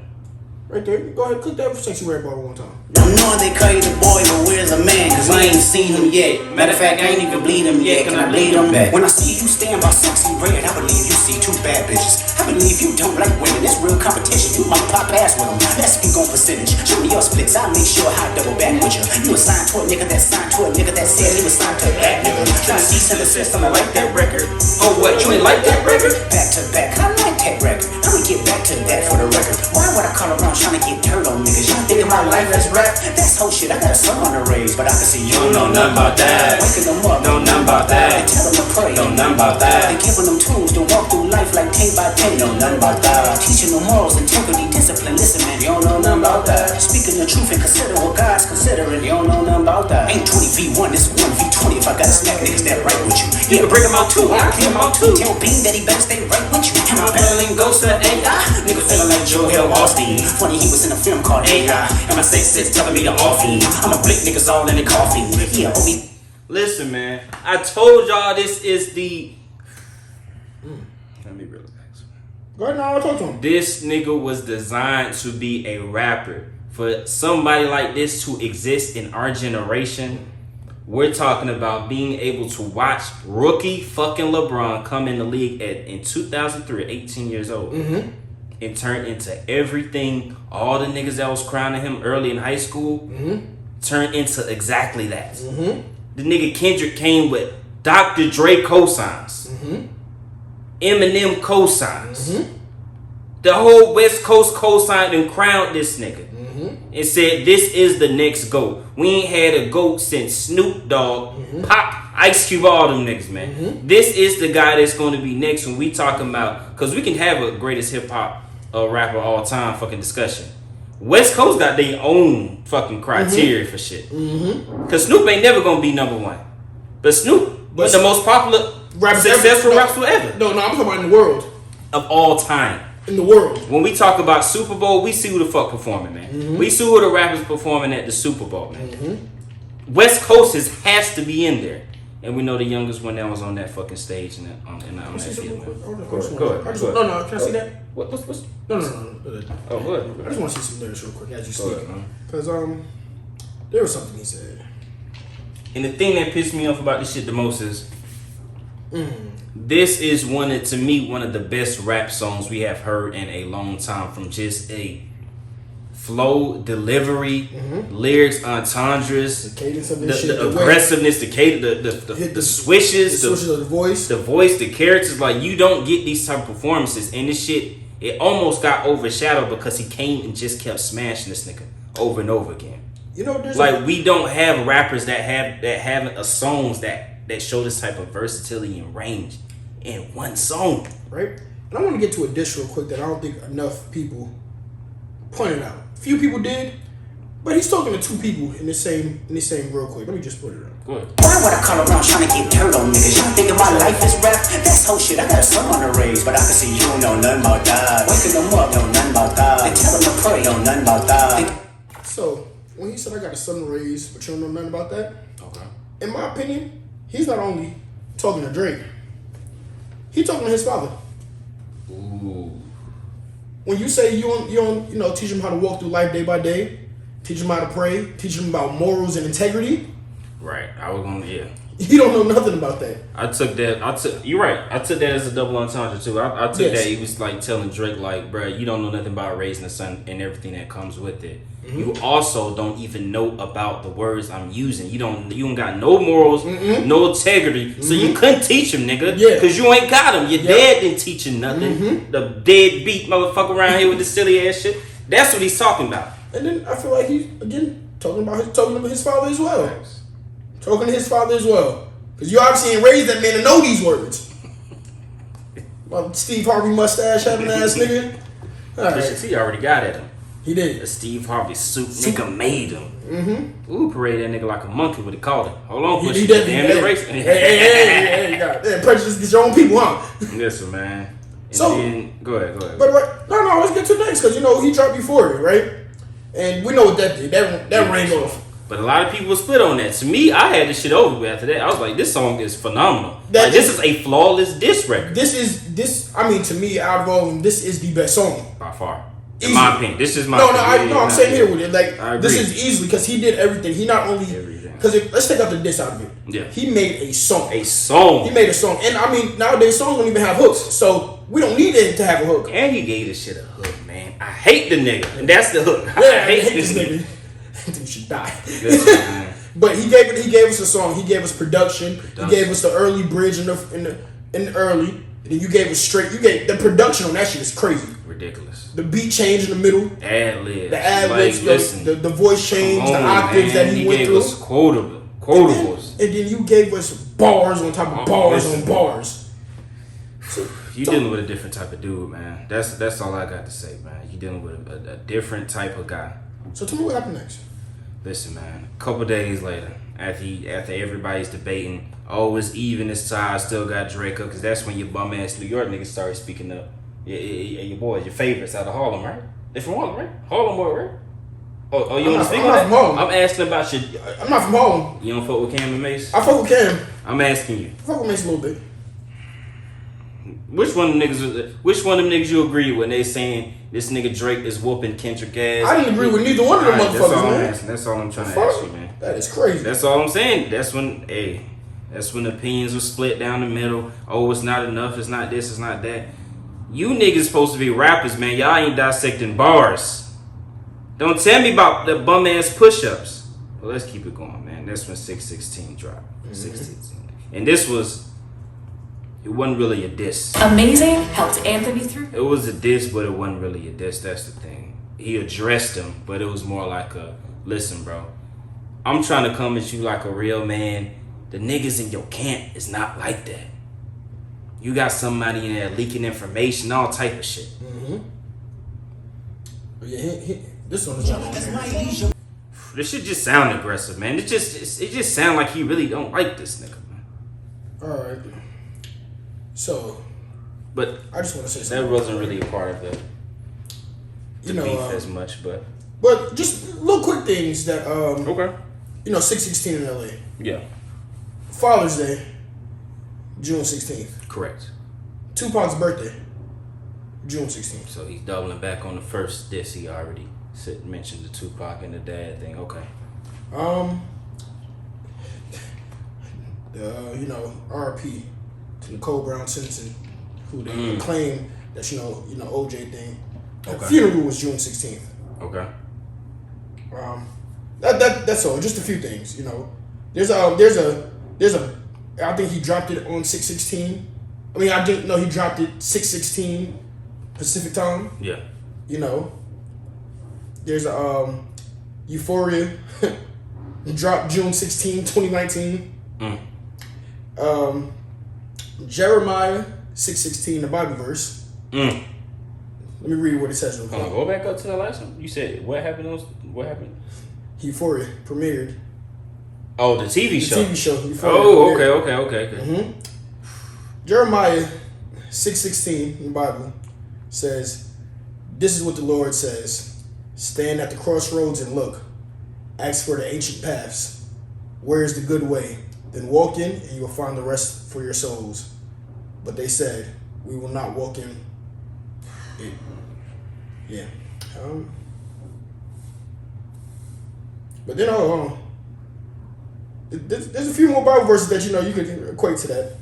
Right there. Go ahead, click that Sexy Red ball one time. I'm knowing they call you the boy, but where's the man? Cause I ain't seen him yet. Matter of fact, I ain't even bleed him yet. Can I bleed him back? When I see you stand by Sexy Red, I believe you see two bad bitches. I believe you don't like women. It's real competition. You might pop ass with them. Let's speak on percentage. Show me your splits. I'll make sure I double back with you. You assigned to a nigga that signed to a nigga that said he was signed to a black nigga. Trying to see some system. I like that record. Oh, what? You ain't like that record? Back to back. I like that record. Let me get back to that for the record. Why would I call around trying to get dirt on niggas? Y'all thinking my life as rap? That's whole shit. I got a son on the raise, but I can see you don't know nothing about that. Waking them up, know nothing about that. And tell them to pray, know nothing about that. And giving them tools to walk through life like day by day, know nothing about that. Teaching them morals, integrity, discipline. Listen, man, you don't know nothing about that. Speaking the truth and consider what God's considering. You don't know nothing about that. Ain't 20v1, it's 1v20. If I gotta smack niggas that right with you, you can bring them out too. I can them out too. Tell Bean that he better stay right with you. And my battling ghost to AI. Nigga feeling like Joe Hill Austin. Funny he was in a film called AI. And my sex is telling me to off him. I'm a blick niggas all in the coffee. Yeah, homie. Listen, man. I told y'all this is the. Let me relax. Go ahead now, I'll talk to him. This nigga was designed to be a rapper. For somebody like this to exist in our generation, we're talking about being able to watch rookie fucking LeBron come in the league in 2003, 18 years old, and turn into everything. All the niggas that was crowning him early in high school turned into exactly that. The nigga Kendrick came with Dr. Dre cosigns, Eminem cosigns. The whole West Coast co-signed and crowned this nigga. And said, this is the next GOAT. We ain't had a GOAT since Snoop Dogg, Pop, Ice Cube, all them niggas, man. This is the guy that's going to be next when we talking about, because we can have a greatest hip-hop rapper all time fucking discussion. West Coast got their own fucking criteria for shit. Because Snoop ain't never going to be number one. But Snoop was the most popular, successful rapper ever. No, I'm talking about in the world. Of all time. In the world. When we talk about Super Bowl, we see who the fuck performing, man. We see who the rappers performing at the Super Bowl, man. West Coast has to be in there. And we know the youngest one that was on that fucking stage on that field, man. Go ahead. No, can I see that? What's No. Oh, good. I just want to see some lyrics real quick as you speak. Because there was something he said. And the thing that pissed me off about this shit the most is this is one of the best rap songs we have heard in a long time, from just a flow, delivery, lyrics, entendres, the cadence of this shit, the aggressiveness, the swishes, of the voice, the characters. Like, you don't get these type of performances, and this shit, it almost got overshadowed because he came and just kept smashing this nigga over and over again. You know, there's like, we don't have rappers that have a songs that show this type of versatility and range in one song. Right? And I want to get to a dish real quick that I don't think enough people pointed out. Few people did, But he's talking to two people in the same real quick. Let me just put it up. Go ahead. Why would I call around trying to get dirt on niggas? Y'all thinking my life is rap? That's whole shit. I got a son on the raise, but I can see you don't know nothing about that. Waking them up, know nothing about that. They tell them to pray, know nothing about that. So when he said I got a son to raise, but you don't know nothing about that, Okay. in my opinion, he's not only talking to Drake, he's talking to his father. Ooh. When you say you don't teach him how to walk through life day by day, teach him how to pray, teach him about morals and integrity, Right. I was gonna you don't know nothing about that. You're right. I took that as a double entendre too. I took Yes. that he was like telling Drake like, bruh, you don't know nothing about raising a son and everything that comes with it. Mm-hmm. You also don't even know about the words I'm using. You don't got no morals, no integrity. So you couldn't teach him, nigga. Yeah. Cause you ain't got him. Your dad didn't teach him nothing. The deadbeat motherfucker around here with the silly ass shit. That's what he's talking about. And then I feel like he's again talking to his father as well. Talking to his father as well. Because you obviously ain't raised that man to know these words. Well, Steve Harvey mustache having ass nigga. Alright. He already got at him. He did. The Steve Harvey suit nigga made him. Mm-hmm. Ooh, parade that nigga like a monkey what he called him. Hold on, push He it. definitely Damn it, hey, racist. hey, God. Yeah, prejudice against your own people, huh? Listen, man. And So- then, go ahead. But no, let's get to the next because he dropped Euphoria, right? And we know what that did. That rang off. But a lot of people split on that. To me, I had this shit over with after that. I was like, this song is phenomenal. This is a flawless diss record. To me, out of all of them, this is the best song. By far. In Easy. my opinion. This is my opinion. I'm saying here with it. Like, I agree. this is easily because he did everything. He not only Everything. because let's take out the diss out of it. Yeah. He made a song. A He made a song, and nowadays songs don't even have hooks, so we don't need it to have a hook. And he gave this shit a hook, man. I hate the nigga. And that's the hook. Yeah, I hate this nigga. I think he should die. Listen, man. But he gave us a song. He gave us production. He gave us the early bridge in the early. And then you gave us straight. You gave the production on that shit is crazy. Ridiculous. The beat change in the middle. Ad-libs. The ad-libs, listen. the voice change, the Come octaves man. that he went gave through. us quotables. And then you gave us bars on top of bars on bars. You dealing with a different type of dude, man. That's all I got to say, man. You dealing with a different type of guy. So tell me what happened next. Listen, man. A couple days later, after everybody's debating, oh, it's even this time, I still got Drake up, because that's when your bum ass New York niggas started speaking up. Your boys, your favorites out of Harlem, right? They from Harlem, right? Harlem boy, right? Oh, you want to speak on that? I'm asking about your. I'm not from Harlem. You don't fuck with Cam and Mace? I fuck with Cam. I'm asking you. I fuck with Mace a little bit. Which one of them niggas you agree when they saying this nigga Drake is whooping Kendrick ass? I didn't agree with neither one of them Alright, motherfuckers, man. That's all I'm trying to ask you, man. That is crazy. That's all I'm saying. That's when opinions were split down the middle. Oh, it's not enough. It's not this. It's not that. You niggas supposed to be rappers, man. Y'all ain't dissecting bars. Don't tell me about the bum ass push-ups. Well, let's keep it going, man. That's when 616 dropped. 616. And it wasn't really a diss. Amazing helped Anthony through. It was a diss, but it wasn't really a diss. That's the thing. He addressed him, but it was more like a, listen, bro. I'm trying to come at you like a real man. The niggas in your camp is not like that. You got somebody in there leaking information, all type of shit. Yeah, this one is jumping. This shit just sound aggressive, man. It just sound like he really don't like this nigga, man. All right. So, But I just want to say something. that wasn't really a part of the beef as much, but just little quick things that okay. 616 in LA. Yeah, Father's Day, June 16th. correct. Tupac's birthday, June 16th. So he's doubling back on the first diss he already mentioned the Tupac and the dad thing. Okay. RP to Nicole Brown Simpson, who they claim that OJ thing. Okay. Funeral was June 16th. Okay. That's all. Just a few things. There's a. I think he dropped it on 6/16. I mean, I didn't know he dropped it 6/16 Pacific time. Yeah. There's a Euphoria dropped June 16, 2019. Jeremiah 6:16, the Bible verse. Let me read what it says real quick. Go back up to the last one. You said what happened? What happened? Euphoria premiered. Oh, the TV show. TV show. Euphoria Oh, premiered. okay. Jeremiah 6:16 in the Bible says, "This is what the Lord says: Stand at the crossroads and look. Ask for the ancient paths. Where is the good way? Then walk in, and you will find the rest for your souls." But they said, "We will not walk in it." Yeah. But then, there's a few more Bible verses that you could equate to that.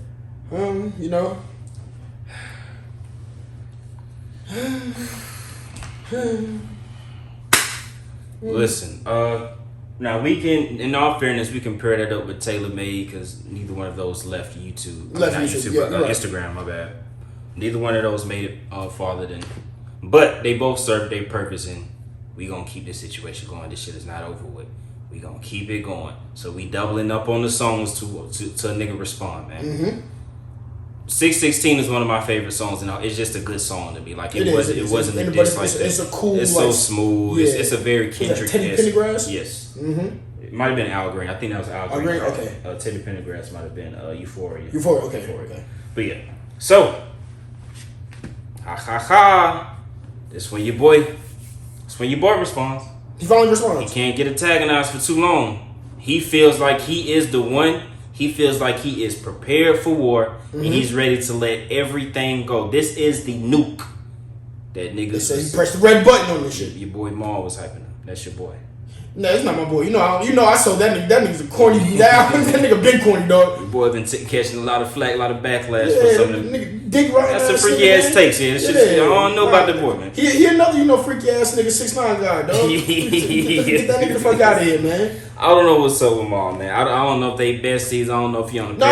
Listen, now we can, in all fairness, we can pair that up with Taylor Made because neither one of those left YouTube. Left not YouTube, YouTube, right. Instagram. My bad. Neither one of those made it farther than, but they both served their purpose, and we gonna keep this situation going. This shit is not over with. We gonna keep it going. So we doubling up on the songs to a nigga respond, man. Mm-hmm. 616 is one of my favorite songs, and it's just a good song to be like. It wasn't a but diss like that. It's a cool. It's so smooth. Yeah. It's a very Kendrick. Teddy Pendergrass? Yes. Mm-hmm. It might have been Al Green. I think that was Al Green. Okay. Teddy Pendergrass might have been Euphoria. Okay. But yeah. So, This when your boy responds. He finally He responds. can't get antagonized for too long. He feels like he is the one. He feels like he is prepared for war, and he's ready to let everything go. This is the nuke that niggas. They say he pressed the red button on this shit. Your boy Maul was hyping him. That's your boy. No, it's not my boy. I saw that nigga. That nigga's a corny. That nigga big corny, dog. Your boy been catching a lot of flack, a lot of backlash Yeah, for some of them. nigga, dick right. That's some freaky ass takes, yeah. I don't know about the boy, man. He another, freaky ass nigga 6'9" guy, dog. Get that nigga the fuck out of here, man. I don't know what's up with Maul, man. I don't know if they besties. I don't know if he on the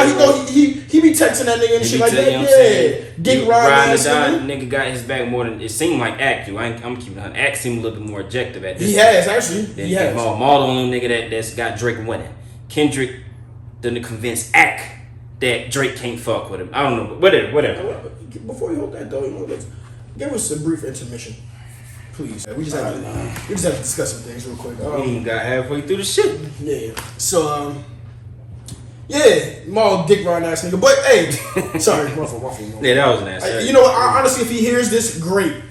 he be texting that nigga and shit like that. Yeah, dick riding ass nigga got his back more than it seemed like Act. I'm keeping it. Act seemed a little bit more objective at this. He has actually. He has. Maul the only nigga that's got Drake winning. Kendrick done convince Act that Drake can't fuck with him. I don't know, but whatever. Before you hold that though, let's give us a brief intermission, please. We just have to discuss some things real quick. We got halfway through the shit. Yeah. So Maul dick riding ass nigga. But hey, sorry, my fault. Yeah, that was nasty. You know what? Honestly, if he hears this, great.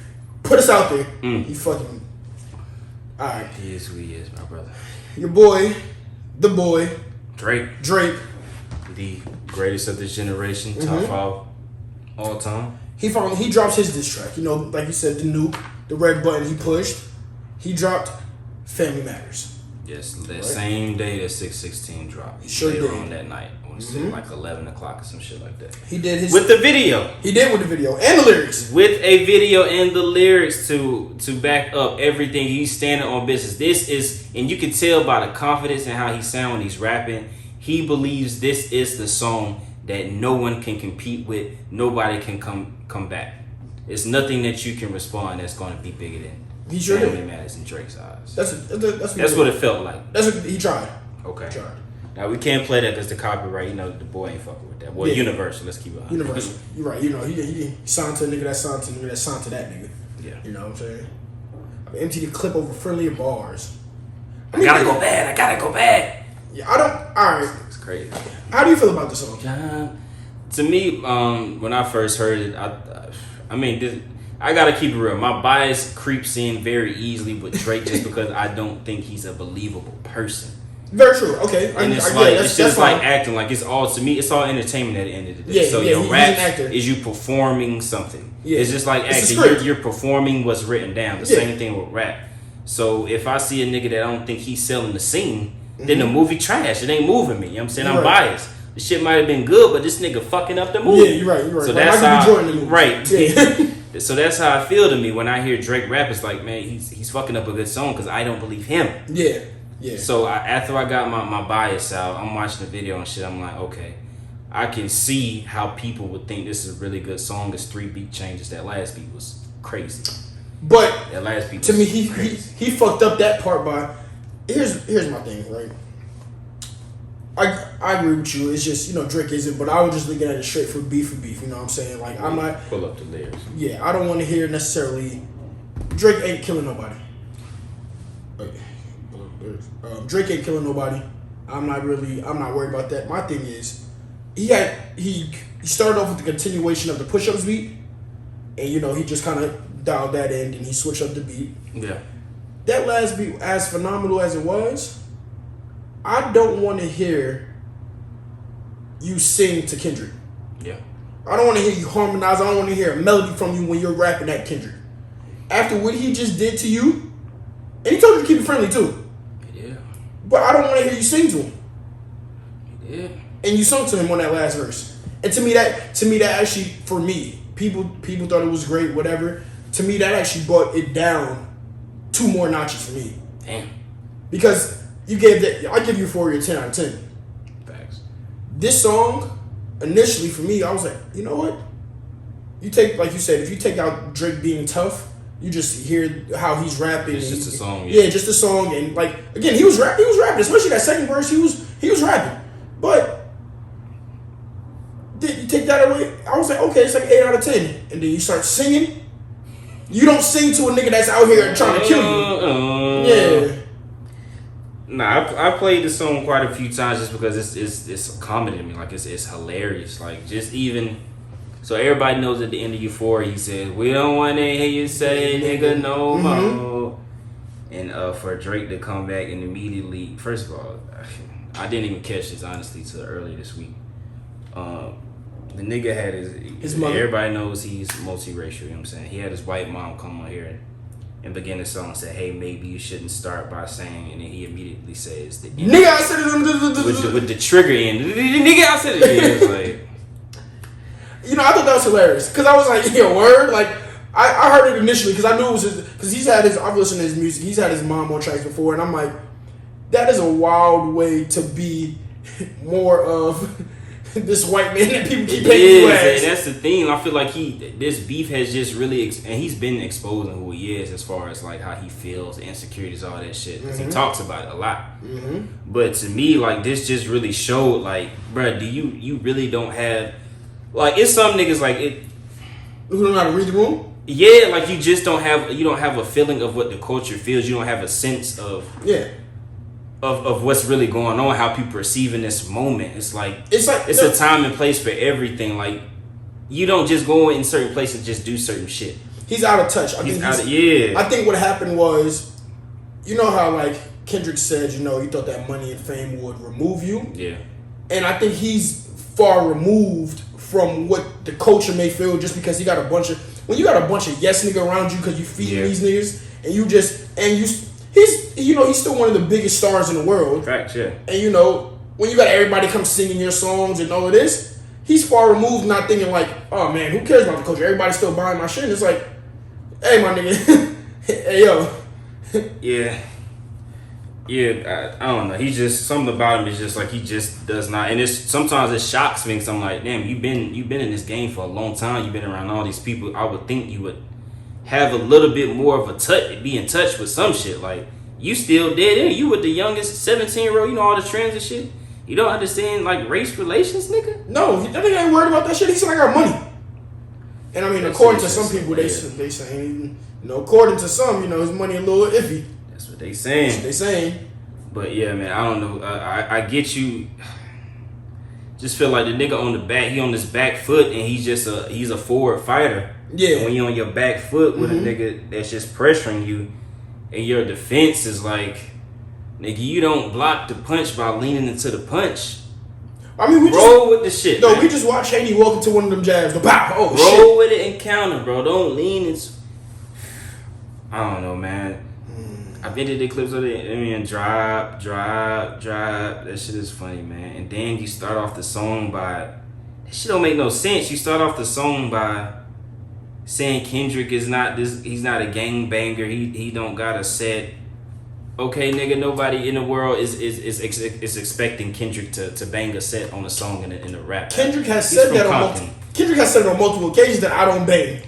Put us out there. He fucking. All right. He is who he is, my brother. Your boy, the boy, Drake, the greatest of this generation, top 5 all time. He drops his diss track. Like you said, the nuke, the red button he pushed. He dropped Family Matters. Yes, that same day that 616 dropped. He sure later did. on that night. I want to say like 11 o'clock or some shit like that. He did his with the video. He did with the video and the lyrics. With a video and the lyrics to back up everything. He's standing on business. This is, and you can tell by the confidence and how he sound when he's rapping. He believes this is the song that no one can compete with. Nobody can come back. It's nothing that you can respond that's going to be bigger than He sure Family did. Matters in Drake's eyes. That's what it felt like. That's what he tried. Okay. He tried. Now we can't play that because the copyright. The boy ain't fucking with that. Well, Universal. Let's keep it 100. Universal. You're right. He signed to a nigga that signed to a nigga that signed to that nigga. Yeah. You know what I'm saying? I emptied the clip over friendlier bars. I gotta go bad. Yeah, I don't. All right. It's crazy. How do you feel about this song? To me, when I first heard it, I gotta keep it real. My bias creeps in very easily with Drake just because I don't think he's a believable person. Very true. Okay. And it's just like acting. Like it's all, to me, it's all entertainment at the end of the day. Yeah, so yeah, your he's rap an actor. is you performing something. Yeah. It's just like It's a acting. script. You're performing what's written down. The same thing with rap. So if I see a nigga that I don't think he's selling the scene, then the movie trash. It ain't moving me. You know what I'm saying? I'm biased. The shit might have been good, but this nigga fucking up the movie. Yeah, you're right. So Like that's Michael B. how, Jordan in the movie. right. Yeah. So that's how I feel to me when I hear Drake rap. It's like, man, he's fucking up a good song because I don't believe him. Yeah. Yeah. So after I got my bias out, I'm watching the video and shit. I'm like, okay, I can see how people would think this is a really good song. It's 3 beat changes. That last beat was crazy. But That last beat to was me, he crazy. he fucked up that part by. Here's my thing, right? I agree with you. It's just, Drake isn't, but I was just looking at it straight for beef. You know what I'm saying? Like, I'm not. Pull up the lyrics. Yeah, I don't want to hear necessarily. Drake ain't killing nobody. Drake ain't killing nobody. I'm not worried about that. My thing is, he started off with the continuation of the push-ups beat, and he just kind of dialed that in, and he switched up the beat. Yeah. That last beat, as phenomenal as it was, I don't want to hear you sing to Kendrick. Yeah. I don't want to hear you harmonize. I don't want to hear a melody from you when you're rapping at Kendrick. After what he just did to you, and he told you to keep it friendly too. Yeah. But I don't want to hear you sing to him. Yeah. And you sung to him on that last verse. And to me that actually, for me, people thought it was great, whatever. To me, that actually brought it down 2 more notches for me. Damn. Because you gave that, I give you 4 or 10 out of 10. Facts. This song, initially for me, I was like, you know what? You take, like you said, if you take out Drake being tough, you just hear how he's rapping. It's just a song. Yeah, just a song, and like again, he was rapping, especially that second verse. He was rapping, but did you take that away? I was like, okay, it's like 8 out of 10, and then you start singing. You don't sing to a nigga that's out here trying to kill you. Yeah. Nah, I played the song quite a few times just because it's a comedy to me. Like it's hilarious. Like just even. So everybody knows at the end of Euphoria, he says, "We don't want to hear you say nigga no more." And for Drake to come back and immediately, first of all, I didn't even catch this honestly till earlier this week. The nigga had his mother. Everybody knows he's multiracial. You know what I'm saying? He had his white mom come on here and begin the song and say, "Hey, maybe you shouldn't start by saying," and then he immediately says, "The end." Nigga, I said it with the trigger in. Nigga, I said it. Yeah, it's like. I thought that was hilarious because I was like, "Yo, word!" Like, I heard it initially because I knew it was because I've listened to his music. He's had his mom on tracks before, and I'm like, that is a wild way to be more of this white man that people keep hating you as. That's the thing. I feel like this beef has just really, and he's been exposing who he is as far as like how he feels, insecurities, all that shit. Because he talks about it a lot. Mm-hmm. But to me, like this just really showed, like, bruh, you really don't have. Like it's some niggas like it. Who don't know how to read the room? Yeah, like you just don't have a feeling of what the culture feels. You don't have a sense of of what's really going on, how people perceiving this moment. It's a time and place for everything. Like you don't just go in certain places and just do certain shit. He's out of touch. I think what happened was, you know how like Kendrick said, he thought that money and fame would remove you. Yeah. And I think he's far removed from what the culture may feel just because you got a bunch of yes nigga around you because you feeding these niggas he's still one of the biggest stars in the world. Facts, yeah. And when you got everybody come singing your songs and all of this, he's far removed, not thinking like, oh man, who cares about the culture? Everybody's still buying my shit. And it's like, hey my nigga, hey yo. Yeah. Yeah, I don't know. He just something about him is just like he just does not, and sometimes it shocks me. Cause I'm like, damn, you've been in this game for a long time. You've been around all these people. I would think you would have a little bit more of be in touch with some shit. Like you still dead in. You with the youngest 17-year-old. All the trends and shit. You don't understand like race relations, nigga. No, that nigga ain't worried about that shit. He said I got money. And I mean, according to some people, they saying, according to some, his money a little iffy. That's what they saying. But yeah, man, I don't know. I get you. Just feel like the nigga on the back, he on his back foot, and he's a forward fighter. Yeah. When you on your back foot with a nigga that's just pressuring you, and your defense is like, nigga, you don't block the punch by leaning into the punch. I mean, with the shit. No, man. We just watched Haney walk into one of them jabs. Go pow! Oh shit! Roll with it and counter, bro. Don't lean into. I don't know, man. I've been to the clips of it. I mean, drop. That shit is funny, man. And then you start off the song by. That shit don't make no sense. You start off the song by saying Kendrick is not this. He's not a gangbanger. He don't got a set. Okay, nigga. Nobody in the world is expecting Kendrick to bang a set on a song in a rap. Kendrick has said that on multiple occasions that I don't bang.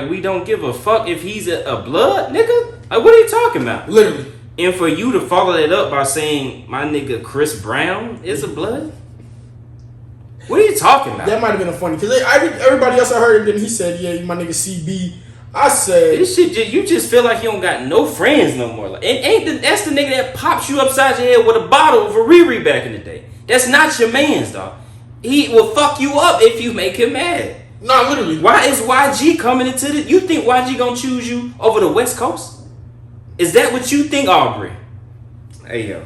We don't give a fuck if he's a blood nigga. Like, what are you talking about? Literally. And for you to follow that up by saying my nigga Chris Brown is a blood? What are you talking about? That might have been a funny because everybody else I heard, and then he said, yeah, my nigga CB I said this shit. You just feel like you don't got no friends no more. Like, that's the nigga that pops you upside your head with a bottle of a Riri back in the day. That's not your man's, dog. He will fuck you up if you make him mad. No, literally. Why is YG coming into this? You think YG gonna choose you over the West Coast? Is that what you think, Aubrey? Hey, yo.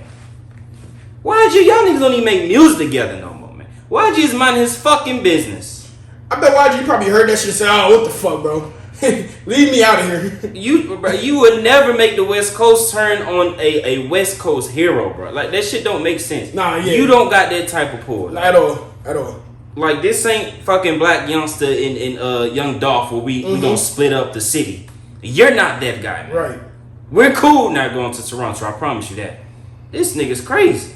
YG, y'all niggas don't even make music together no more, man. YG is minding his fucking business. I bet YG probably heard that shit and said, oh, what the fuck, bro? Leave me out of here. You would never make the West Coast turn on a West Coast hero, bro. Like, that shit don't make sense. Nah, yeah. You don't got that type of pull. Like, At all. Like, this ain't fucking Black Youngster in Young Dolph where we gonna split up the city. You're not that guy, man. Right. We're cool not going to Toronto, I promise you that. This nigga's crazy.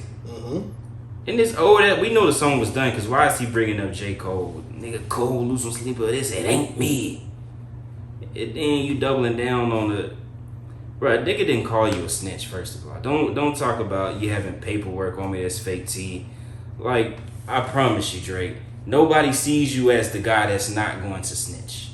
And this that we know the song was done, because why is he bringing up J. Cole? Nigga, Cole, lose some sleep over this. It ain't me. Then you doubling down on the... Bruh, nigga didn't call you a snitch, first of all. Don't talk about you having paperwork on me that's fake tea. Like, I promise you, Drake, nobody sees you as the guy that's not going to snitch.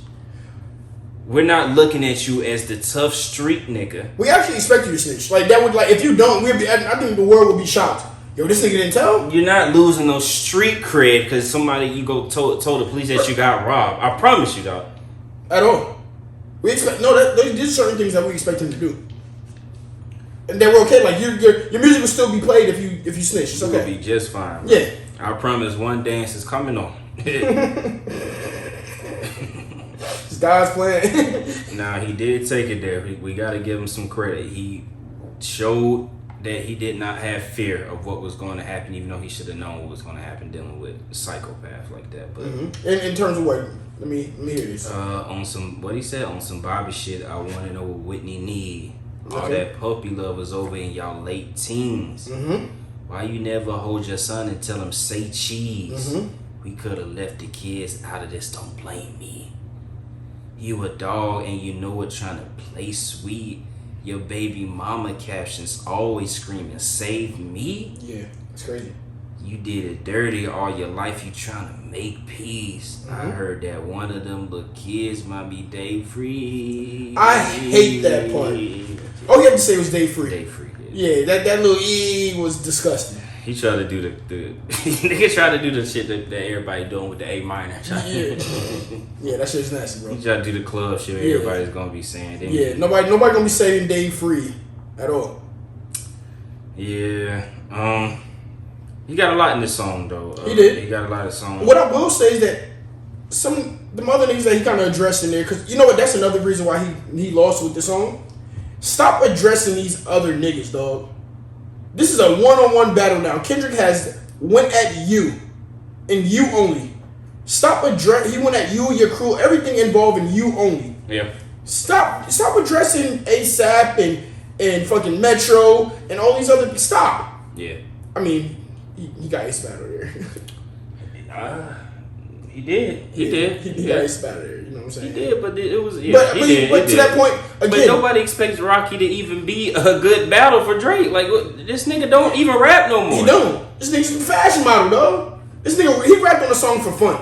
We're not looking at you as the tough street nigga. We actually expect you to snitch. Like, that would, like, if you don't, I think the world would be shocked. Yo, this nigga didn't tell? You're not losing no street cred because somebody you go told the police that you got robbed. I promise you, dog. At all. We expect there's certain things that we expect him to do, and they were okay. Like your music will still be played if you snitch. It's okay. You'll be just fine. Bro. Yeah. I promise. One dance is coming on. This guy's playing. Nah, he did take it there. We got to give him some credit. He showed that he did not have fear of what was going to happen, even though he should have known what was going to happen dealing with a psychopath like that. But in terms of what? Let me hear this. On some what he said on some Bobby shit. I want to know what Whitney need. All Okay. that puppy love was over in y'all late teens. Why you never hold your son and tell him say cheese? We could have left the kids out of this. Don't blame me. You a dog and you know it, trying to play sweet. Your baby mama captions always screaming, save me? Yeah, it's crazy. You did it dirty all your life, you trying to make peace. I heard that one of them little kids might be day free. I hate that part. Oh, you have to say it was day free. Day free. Yeah, that little E was disgusting. He tried to do the nigga tried to do the shit that everybody doing with the A minor. Yeah, that shit's nasty, bro. He tried to do the club shit everybody's gonna be saying. Yeah, nobody gonna be saying day free at all. Yeah. He got a lot in this song though. He did. He got a lot of songs. What I will say is that the other niggas that he kind of addressed in there, because you know what, that's another reason why he lost with this song. Stop addressing these other niggas, dog. This is a one-on-one battle now. Kendrick went at you, and you only. He went at you, your crew, everything involving you only. Yeah. Stop addressing ASAP and fucking Metro and all these other. Stop. Yeah. I mean, he got ASAP out of there. He did. He got ASAP out of there. You know what I'm saying? He did, but it was. Yeah, but to that point, again, but nobody expects Rocky to even be a good battle for Drake. Like, this nigga don't even rap no more. He don't. This nigga's a fashion model, dog. This nigga, he rapped on a song for fun.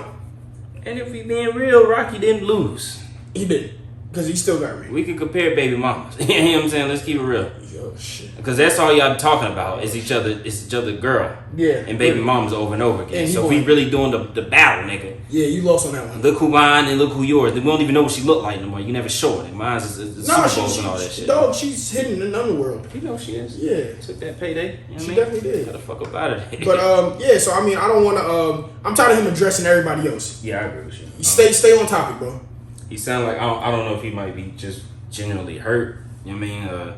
And if we being real, Rocky didn't lose. He did. Because he still got ring. We could compare baby mamas. You know what I'm saying? Let's keep it real. Oh, shit. Because that's all y'all talking about is each other girl. Yeah. And baby mamas over and over again. And So we really doing the battle, nigga. Yeah, you lost on that one. Look who mine and look who yours. We don't even know what she look like no more. You never show it. Mine's is Super Bowls and all that shit. Dog, she's hidden in the underworld. You know she is. Yeah. Took that payday. You know She what I mean? definitely did. Got the fuck up out of there. But yeah, so I mean, I don't want to. I'm tired of him addressing everybody else. Yeah, I agree with you. Stay on topic, bro. He sound like I don't know if he might be just genuinely hurt. You know what I mean?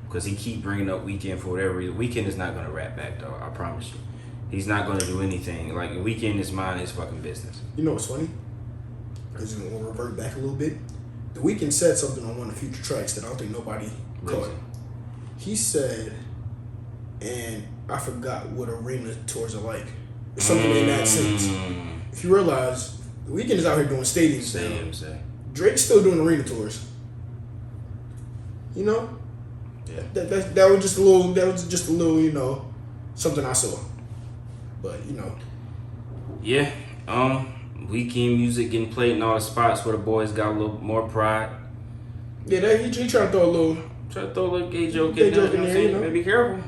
Because he keep bringing up Weeknd for whatever reason. Weeknd is not gonna rap back though. I promise you. He's not gonna do anything. Like, Weeknd is mind his fucking business. You know what's funny? Because we're gonna revert back a little bit. The Weeknd said something on one of the future tracks that I don't think nobody caught. He said, and I forgot what arena tours are like. It's something in that sense. If you realize, the Weeknd is out here doing stadiums now. Drake's still doing arena tours. You know? Yeah. That was just a little, you know, something I saw. But, you know. Yeah. Weekend music getting played in all the spots where the boys got a little more pride. Yeah, he trying to throw a little. Try to throw a little gay joke Gay in there. joke in there, You you know? know? Be careful.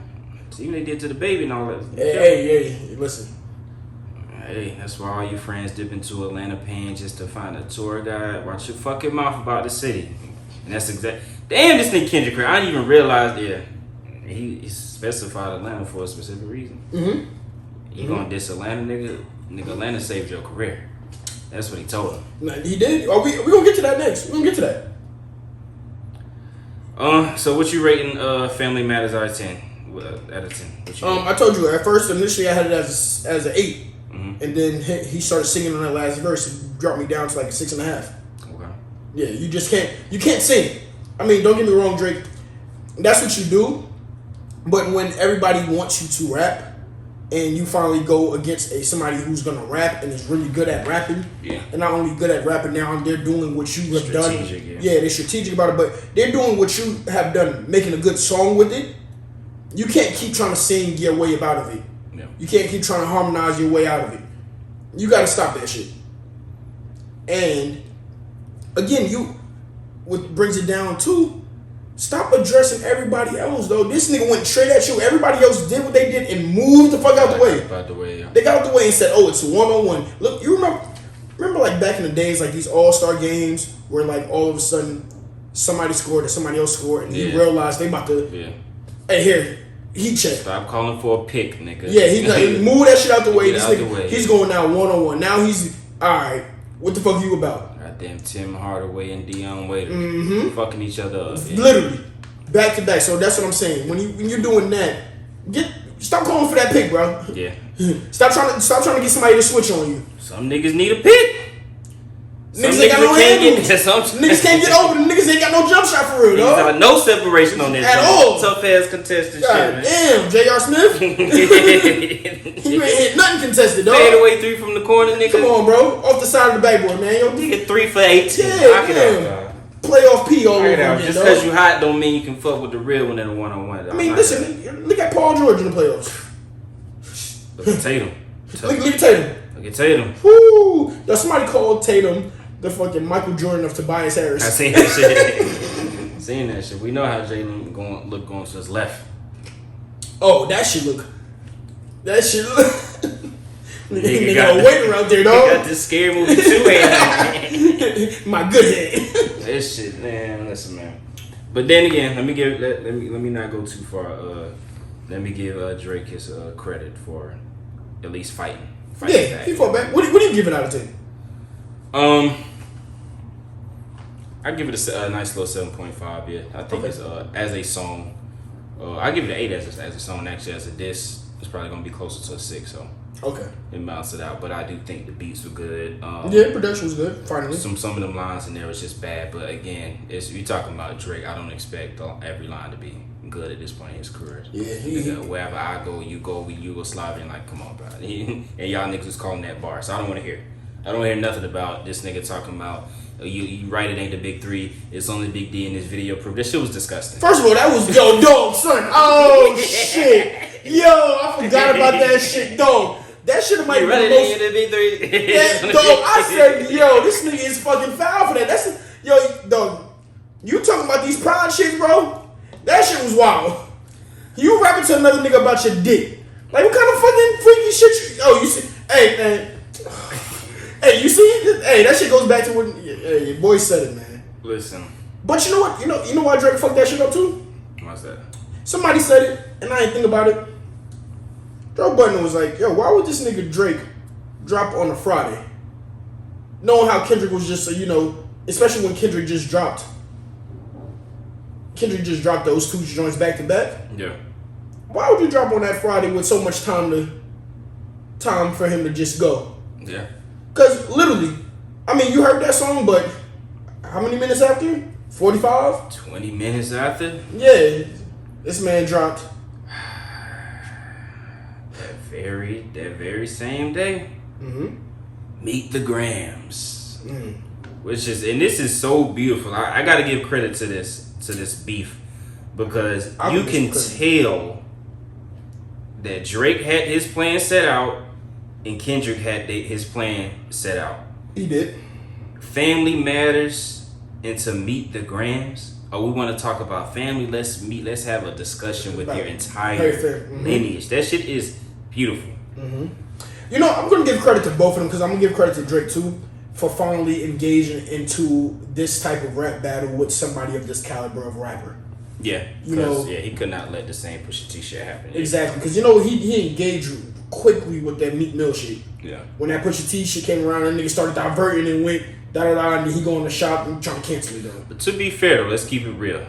See what they did to the baby and all that. Hey, listen. Hey, that's why all you friends dip into Atlanta paying just to find a tour guide. Watch your fucking mouth about the city. And that's exact. Damn, this nigga Kendrick, I didn't even realize. Yeah, he specified Atlanta for a specific reason. You gonna diss Atlanta, nigga? Nigga, Atlanta saved your career. That's what he told him. Nah, he did. Oh, we gonna get to that next. We gonna get to that. So what you rating Family Matters out of 10? Out of 10. What you I told you at first. Initially, I had it as an 8, and then he started singing on that last verse. It dropped me down to like a 6.5. Okay. Yeah, you just can't. You can't sing. I mean, don't get me wrong, Drake. That's what you do. But when everybody wants you to rap, and you finally go against somebody who's gonna rap and is really good at rapping, and not only good at rapping now, they're doing what you have done. Yeah, they're strategic about it, but they're doing what you have done, making a good song with it. You can't keep trying to sing your way out of it. Yeah. You can't keep trying to harmonize your way out of it. You got to stop that shit. And again, what brings it down to, stop addressing everybody else, though. This nigga went straight at you. Everybody else did what they did and moved the fuck out the way. They got out the way and said, "Oh, it's 1-on-1." Look, you remember like back in the days, like these all-star games where like all of a sudden somebody scored and somebody else scored, and you realize they about to. Yeah. Hey, here, he checked. Stop calling for a pick, nigga. Yeah, he moved that shit out the way. This nigga, he's going now 1-on-1. Now he's all right. What the fuck you about? Goddamn Tim Hardaway and Deion Waiters fucking each other up. Yeah. Literally, back to back. So that's what I'm saying. When you're doing that, stop calling for that pick, bro. Yeah. Stop trying to get somebody to switch on you. Some niggas need a pick. Niggas ain't got no handles. Niggas can't get over. The niggas ain't got no jump shot for real, Niggas dog. have no separation on this At all. tough ass contested God shit, man. damn, J.R. Smith. You ain't hit nothing contested, dog. Fade away 3 from the corner, nigga. Come on, bro. Off the side of the backboard, man. Yo, Nigga 3 for 18. Yeah, Knock it out, yeah. dog. Playoff P all over again, Just dog. because you hot don't mean you can fuck with the real one in a 1-on-1. I mean, listen. Look at Paul George in the playoffs. Look at Tatum. Look at Tatum. Look at Tatum. Woo! Yo, somebody called Tatum the fucking Michael Jordan of Tobias Harris. I seen that shit. Seen that shit. We know how Jalen going to his left. Oh, that shit look. Nigga got got a waiter out there, He dog. got this scary movie 2 ain't My good head. This shit, man. Listen, man. But then again, let me not go too far. Let me give Drake his credit for at least fighting. Yeah, back. he fought back. What do you give it out of 10? I give it a nice little 7.5. Yeah, I think it's as a song. I give it an 8 as a song. Actually, as a diss, it's probably gonna be closer to a 6. So Okay. it mounts it out. But I do think the beats were good. Yeah, production was good. Finally. Some of them lines in there was just bad. But again, you're talking about Drake. I don't expect every line to be good at this point in his career. Yeah, wherever I go, you go. We Yugoslavian. Like, come on, bro. And y'all niggas was calling that bar. So I don't want to hear. I don't hear nothing about this nigga talking about you right, it ain't the big 3. It's only Big D in this video proof. That shit was disgusting. First of all, that was dog, son. Oh shit, yo, I forgot about that shit, dog. That shit might be the Right, most. it ain't the big 3. That, dog, I said, yo, this nigga is fucking foul for that. Dog. You talking about these prime shit, bro? That shit was wild. You rapping to another nigga about your dick. Like, what kind of fucking freaky shit you see? Hey, man. Hey, you see? Hey, that shit goes back to when your boy said it, man. Listen. But you know what? You know why Drake fucked that shit up too? What's that? Somebody said it, and I didn't think about it. Joe Budden was like, yo, why would this nigga Drake drop on a Friday? Knowing how Kendrick was just, especially when Kendrick just dropped those 2 joints back to back. Yeah. Why would you drop on that Friday with so much time for him to just go? Yeah. Because literally, I mean, you heard that song, but how many minutes after? 45? 20 minutes after? Yeah. This man dropped. That very same day. Meet the Grams. Which is, and this is so beautiful. I gotta give credit to this beef, because you can tell that Drake had his plan set out and Kendrick had his plan set out. He did. Family Matters into Meet the Grams, or we want to talk about family, let's have a discussion with your entire lineage. That shit is beautiful. You know, I'm gonna give credit to both of them because I'm gonna give credit to Drake too for finally engaging into this type of rap battle with somebody of this caliber of rapper. Yeah, you know, he could not let the same Pusha T shit happen. Exactly, because you know he engaged quickly with that Meek Mill shit. Yeah. When that Pusha T shit came around, and niggas started diverting and went da-da-da, and then he go in the shop and trying to cancel it though. But to be fair though, let's keep it real.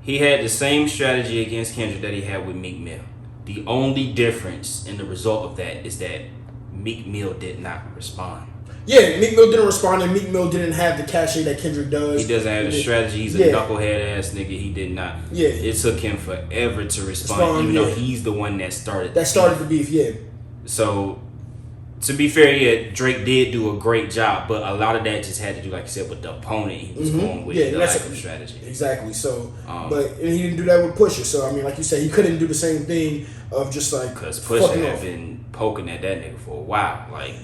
He had the same strategy against Kendrick that he had with Meek Mill. The only difference in the result of that is that Meek Mill did not respond. Yeah, Meek Mill didn't respond, and Meek Mill didn't have the cachet that Kendrick does. He doesn't have the strategy. He's a knucklehead ass nigga. He did not. Yeah. It took him forever to respond even though he's the one that started the beef, yeah. So, to be fair, yeah, Drake did do a great job, but a lot of that just had to do, like I said, with the opponent he was going with, the lack of strategy. Exactly. So, and he didn't do that with Pusha. So, I mean, like you said, he couldn't do the same thing of just like because Pusha had been poking at that nigga for a while, like.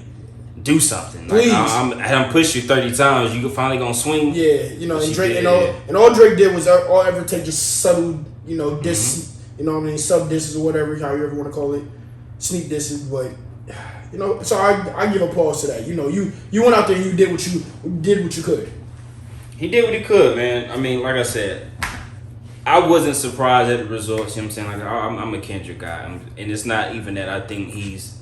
Do something. Please. Like, I'm pushed you 30 times. You finally gonna swing. Yeah, you know, and Drake and all Drake did was all ever take just subtle, you know, diss, you know what I mean, sub disses or whatever, how you ever want to call it, sneak disses. But you know, so I give applause to that. You know, you went out there and you did what you could. He did what he could, man. I mean, like I said, I wasn't surprised at the results. You know what I'm saying? Like I'm a Kendrick guy, and it's not even that I think he's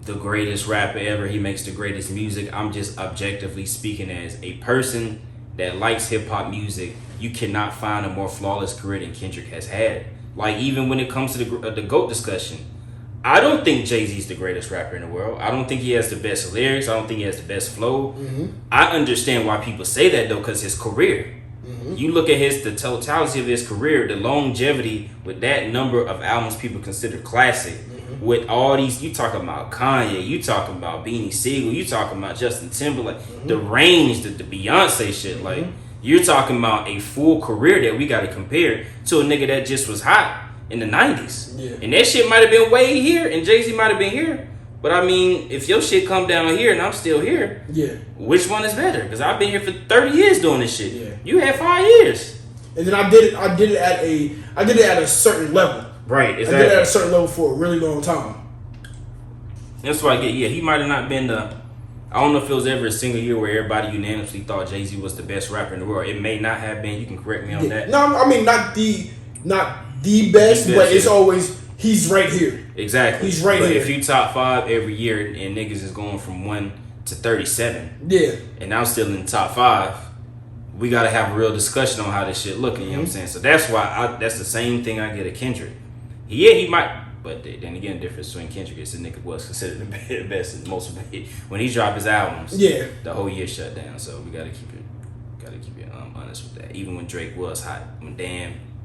the greatest rapper ever. He makes the greatest music. I'm just objectively speaking as a person that likes hip hop music. You cannot find a more flawless career than Kendrick has had. Like even when it comes to the GOAT discussion, I don't think Jay-Z's the greatest rapper in the world. I don't think he has the best lyrics. I don't think he has the best flow. I understand why people say that though, because his career. You look at the totality of his career, the longevity with that number of albums people consider classic. With all these, you talking about Kanye, you talking about Beanie Siegel, you talking about Justin Timberlake, the range, the Beyonce shit, like you're talking about a full career that we got to compare to a nigga that just was hot in the 90s. Yeah. And that shit might have been way here, and Jay-Z might have been here. But I mean, if your shit come down here and I'm still here, which one is better? Because I've been here for 30 years doing this shit. Yeah. You had 5 years. And then I did it at a certain level. Right, exactly. I did it at a certain level for a really long time. That's why I get, he might have not been I don't know if it was ever a single year where everybody unanimously thought Jay-Z was the best rapper in the world. It may not have been. You can correct me on that. No, I mean, not the best, but it's always, he's right here. Exactly. He's right here. If you top 5 every year and niggas is going from 1 to 37. Yeah. And I'm still in the top 5. We got to have a real discussion on how this shit looking. You know what I'm saying? So that's why that's the same thing I get at Kendrick. Yeah, he might, but then again, the difference between Kendrick is the nigga was considered the best and most of it. When he dropped his albums, the whole year shut down. So we gotta keep it honest with that. Even when Drake was hot,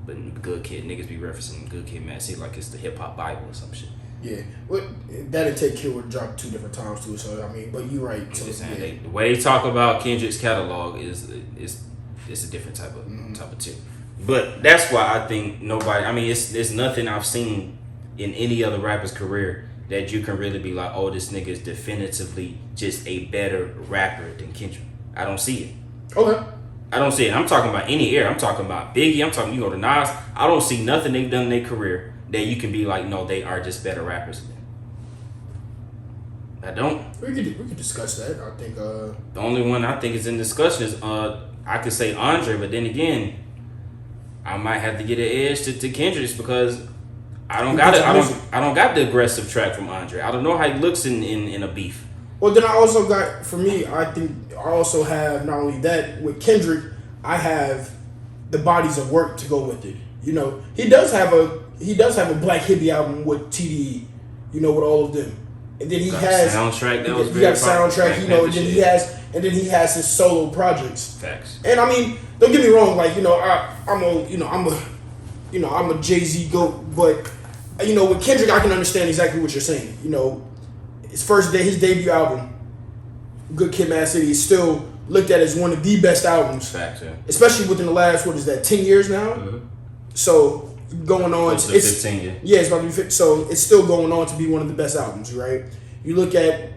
but Good Kid niggas be referencing Good Kid, Mad City like it's the hip hop Bible or some shit. Yeah, well, that'd take Kid would drop 2 different times too. So I mean, but you're right. So, the way they talk about Kendrick's catalog is a different type of tier. But that's why I think nobody. I mean, it's nothing I've seen in any other rapper's career that you can really be like, oh, this nigga is definitively just a better rapper than Kendrick. I don't see it. Okay. I don't see it. I'm talking about any era. I'm talking about Biggie. I'm talking, you go to Nas. I don't see nothing they've done in their career that you can be like, no, they are just better rappers than. I don't. We could discuss that. I think the only one I think is in discussion is I could say Andre, but then again, I might have to get an edge to Kendrick's because I don't got it. I don't got the aggressive track from Andre. I don't know how he looks in a beef. Well, then I also got, for me, I think I also have not only that with Kendrick, I have the bodies of work to go with it. You know, he does have a Black Hippie album with TDE. You know, with all of them, and then he has soundtrack that was he got soundtrack. You know, and then he has his solo projects. Facts. And I mean, don't get me wrong. Like, you know, I'm a Jay-Z GOAT, but you know, with Kendrick, I can understand exactly what you're saying. You know, his debut album, Good Kid, Mad City, is still looked at as one of the best albums. Facts, yeah. Especially within the last 10 years now. Mm-hmm. So going on, it's 15 years. Yeah, it's about to be 15. So it's still going on to be one of the best albums, right? You look at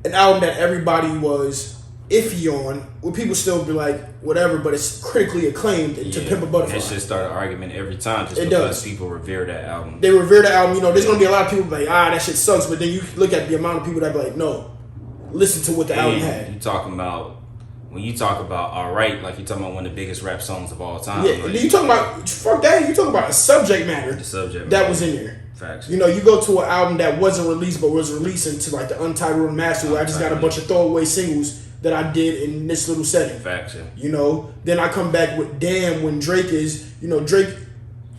an album that everybody was iffy on, will people still be like, whatever, but it's critically acclaimed to Pimp a Butterfly. That shit start an argument every time just it because does. people revere that album. They revere the album. You know, there's going to be a lot of people like, that shit sucks. But then you look at the amount of people that be like, no, listen to what the album had. You talking about, when you talk about Alright, like you talking about one of the biggest rap songs of all time. Yeah, like, you talking about, fuck that, you talking about a subject matter. The subject that matter. was in there. Facts. You know, you go to an album that wasn't released but was released into like the Untitled Remastered where I just got a bunch of throwaway singles that I did in this little setting. Facts, yeah. You know, then I come back with Damn when Drake is, you know, Drake,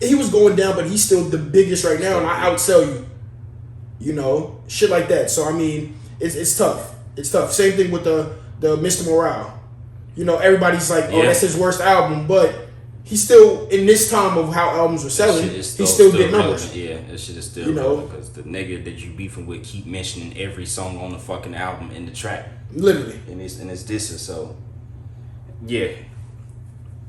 he was going down, but he's still the biggest right now, and I outsell you. You know, shit like that. So I mean, it's tough. It's tough. Same thing with the Mr. Morale. You know, everybody's like, that's his worst album, but he's still, in this time of how albums were selling, he's still getting numbers. Relevant. Yeah, that shit is still you know, because the nigga that you beefing with keep mentioning every song on the fucking album in the track. Literally. And it's disses, so yeah.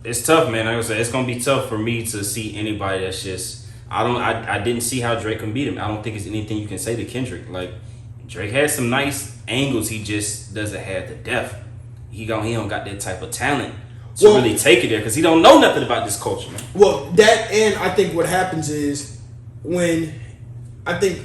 It's tough, man. Like I said, it's gonna be tough for me to see anybody that's just I didn't see how Drake can beat him. I don't think it's anything you can say to Kendrick. Like Drake has some nice angles, he just doesn't have the depth. He don't got that type of talent to really take it there because he don't know nothing about this culture, man. Well, that, and I think what happens is when I think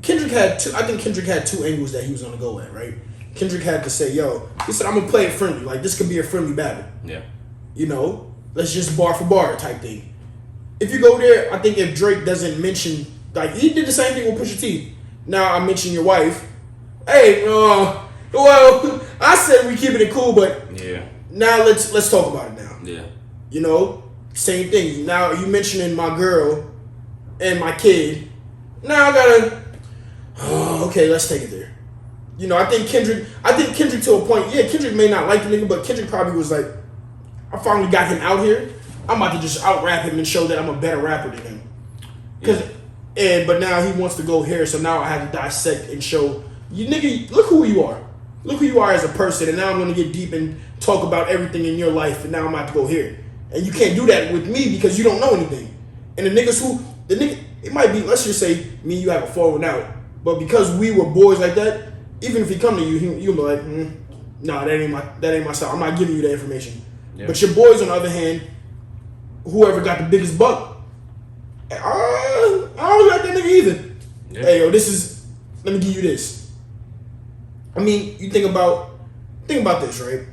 Kendrick had two angles that he was gonna go at, right? Kendrick had to say, he said, I'm gonna play it friendly. Like, this could be a friendly battle. Yeah. You know, let's just bar for bar type thing. If you go there, I think if Drake doesn't mention, like, he did the same thing with Pusha T. Now I mention your wife. Hey, well, I said we keeping it cool, but now let's talk about it now. Yeah. You know, same thing. Now you mentioning my girl and my kid. Now I gotta. Okay, let's take it there. You know, I think Kendrick to a point. Yeah, Kendrick may not like the nigga, but Kendrick probably was like, I finally got him out here. I'm about to just out rap him and show that I'm a better rapper than him. But now he wants to go here, so now I have to dissect and show you, nigga. Look who you are. Look who you are as a person. And now I'm gonna get deep and talk about everything in your life. And now I'm about to go here. And you can't do that with me because you don't know anything. And the nigga, it might be, let's just say me and you have a falling out, but because we were boys like that, even if he come to you, you'll be like, nah, that ain't my style. I'm not giving you that information. Yeah. But your boys, on the other hand, whoever got the biggest buck, I don't got that nigga either. Yeah. Hey, let me give you this. I mean, you think about this, right?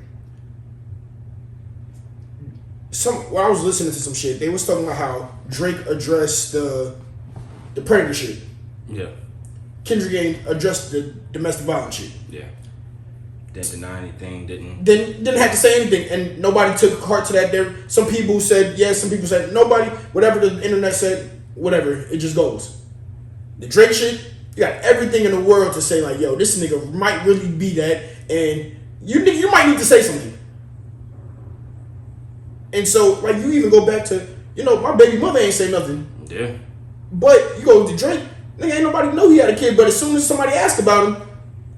When I was listening to some shit, they was talking about how Drake addressed the predator shit. Yeah. Kendrick ain't addressed the domestic violence shit. Yeah. Didn't deny anything, didn't have to say anything, and nobody took heart to that. There, some people said yes, some people said nobody. Whatever the internet said, whatever, it just goes. The Drake shit, you got everything in the world to say like, this nigga might really be that, and you might need to say something. And so, like, you even go back to, my baby mother ain't say nothing. Yeah. But you go to Drake, nigga, ain't nobody know he had a kid, but as soon as somebody asked about him,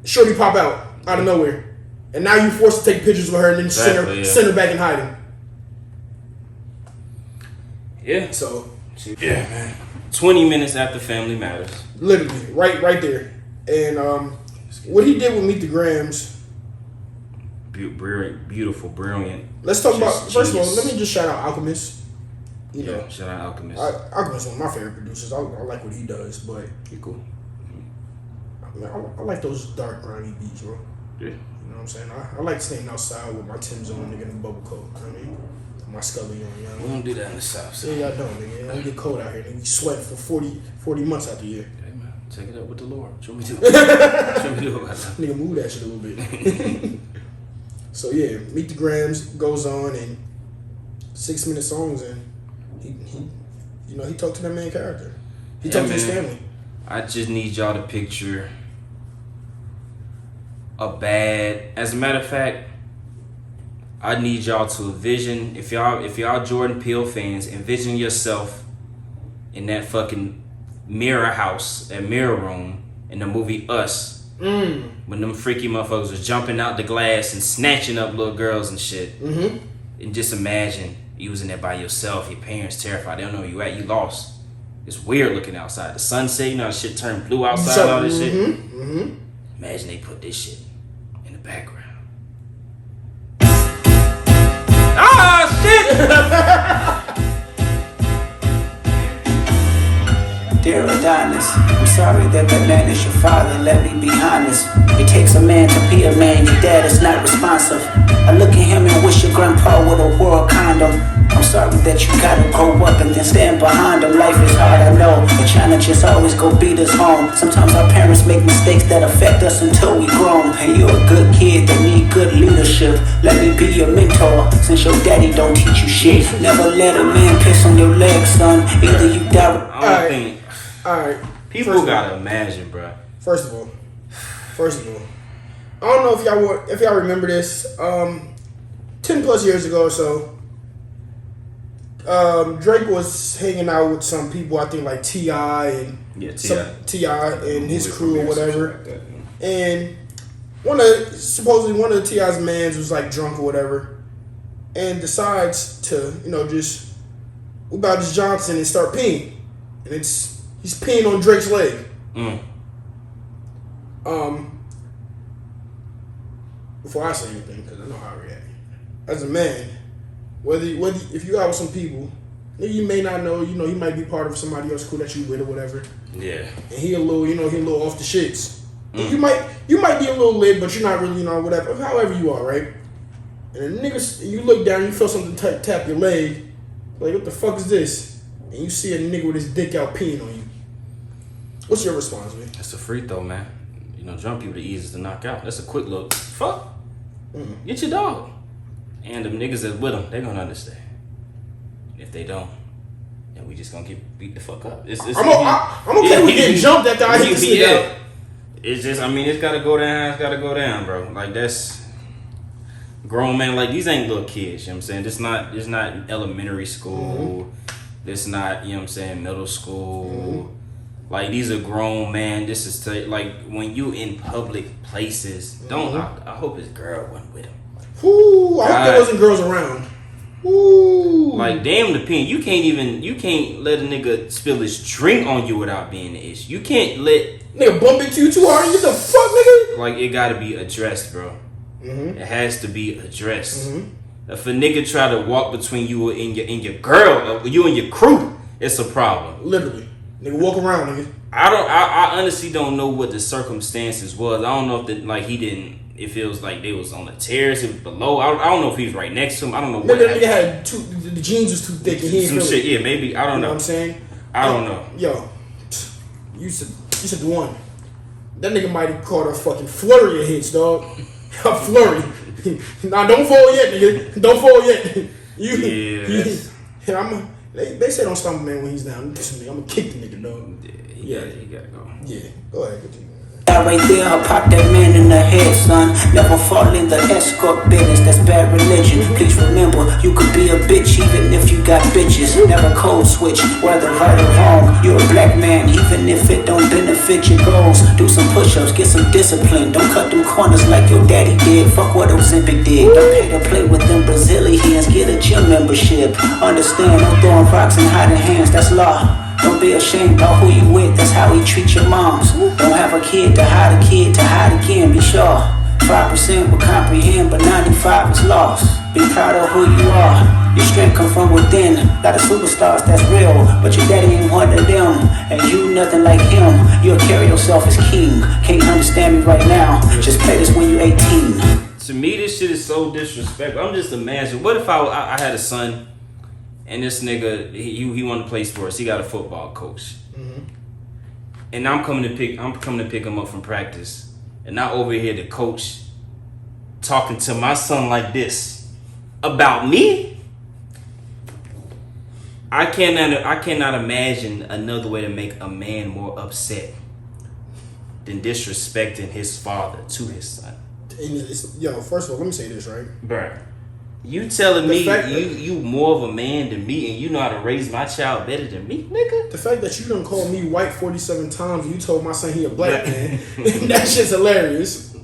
shorty pop out of nowhere. And now you forced to take pictures with her and then send her back in hiding. Yeah. So, yeah, man. 20 minutes after Family Matters. Literally, right there. And what he did with Meet the Grams. Beautiful, brilliant. Let's talk about, first of all, let me just shout out Alchemist. Shout out Alchemist. Alchemist is one of my favorite producers. I like what he does, but he cool. I like those dark, grimy beats, bro. Yeah. You know what I'm saying? I like staying outside with my Tim's on, nigga, and the bubble coat. You know what I mean? My Scully on, We don't do that in the South. So. Yeah, y'all don't, nigga. It don't get cold out here. Nigga, we sweat for 40 months out the year. Hey, man. Take it up with the Lord. Show me do about that. Nigga, move that shit a little bit. So, yeah, Meet the Grams goes on, and 6-minute songs, and he talked to that main character. He talked to his family. I just need y'all to picture as a matter of fact, I need y'all to envision, if y'all Jordan Peele fans, envision yourself in that fucking mirror house, that mirror room in the movie Us. When them freaky motherfuckers was jumping out the glass and snatching up little girls and shit. Mm-hmm. And just imagine you was in there by yourself, your parents terrified, they don't know where you at, you lost. It's weird looking outside. The sunset, shit turned blue outside, all this shit. Mm-hmm. Imagine they put this shit in the background. Ah, shit! Dear Adonis, I'm sorry that man is your father, let me be honest. It takes a man to be a man, your dad is not responsive. I look at him and wish your grandpa would have wore a condom. I'm sorry that you gotta grow up and then stand behind him. Life is hard, I know, but China just always go beat us home. Sometimes our parents make mistakes that affect us until we grown. And you're a good kid that need good leadership. Let me be your mentor, since your daddy don't teach you shit. Never let a man piss on your legs, son. Either you die. I don't think. Alright. People gotta imagine, bro. First of all, I don't know if y'all remember this. 10 plus years ago or so, Drake was hanging out with some people, I think like T.I. and T.I. and his crew or whatever. Like that, and supposedly one of the T.I.'s mans was like drunk or whatever, and decides to just whip out his Johnson and start peeing, and he's peeing on Drake's leg. Before I say anything, because I know how I react. As a man, whether if you out with some people, you may not know, he might be part of somebody else's crew that you with or whatever. Yeah. And he a little off the shits. You might be a little lit, but you're not really, whatever. However you are, right? And the niggas, you look down, you feel something tap your leg, like what the fuck is this? And you see a nigga with his dick out peeing on you. What's your response, man? That's a free throw, man. Drunk people the easiest to knock out. That's a quick look. Fuck. Get your dog. And them niggas that's with them, they gonna understand. If they don't, then we just gonna get beat the fuck up. I'm okay with getting jumped after I hit this nigga out. It's just, it's gotta go down. It's gotta go down, bro. Like, that's grown men. Like, these ain't little kids. You know what I'm saying? It's not elementary school. It's not, middle school. Like, these are grown men. This is like when you in public places. I hope his girl wasn't with him. Ooh, I hope there wasn't girls around. Ooh. Like, damn the pen. You can't let a nigga spill his drink on you without being the issue. You can't let nigga bump into you too hard. Get the fuck, nigga. Like, it gotta be addressed, bro. It has to be addressed. If a nigga try to walk between you and your girl, you and your crew, it's a problem. Literally. Nigga, walk around, nigga. I honestly don't know what the circumstances was. I don't know if he didn't. It feels like they was on the terrace. It was below. I don't know if he was right next to him. I don't know what. Maybe that nigga had the jeans was too thick and he some ain't shit. Yeah, maybe. I don't know. What I'm saying? I don't know. Yo, you said the one. That nigga might have caught a fucking flurry of hits, dog. A flurry. Nah, don't fall yet, nigga. Don't fall yet. They say don't stomp a man when he's down. I'm gonna kick the nigga, dog. Yeah, he gotta go. Yeah, go ahead, continue. Right there, I'll pop that man in the head, son. Never fall in the escort business, that's bad religion. Please remember, you could be a bitch even if you got bitches. Never code switch, whether right or wrong. You're a black man, even if it don't benefit your goals. Do some push-ups, get some discipline. Don't cut them corners like your daddy did. Fuck what Ozempic did. Don't pay to play with them Brazilians. Get a gym membership. Understand, no throwing rocks and hiding hands, that's law. Don't be ashamed about who you with, that's how he treat your moms. Don't have a kid to hide again, be sure. 5% will comprehend, but 95 is lost. Be proud of who you are. Your strength come from within. Lot of superstars, that's real, but your daddy ain't one of them. And you nothing like him. You'll carry yourself as king. Can't understand me right now. Just play this when you 18. To me, this shit is so disrespectful. I'm just imagining. What if I had a son? And this nigga, he wanted to play sports. He got a football coach, and I'm coming to pick him up from practice, and I overhear the coach talking to my son like this about me. I cannot imagine another way to make a man more upset than disrespecting his father to his son. Yo, first of all, let me say this, right, bruh. You telling me you more of a man than me and you know how to raise my child better than me, nigga? The fact that you done called me white 47 times and you told my son he a black man, that shit's hilarious.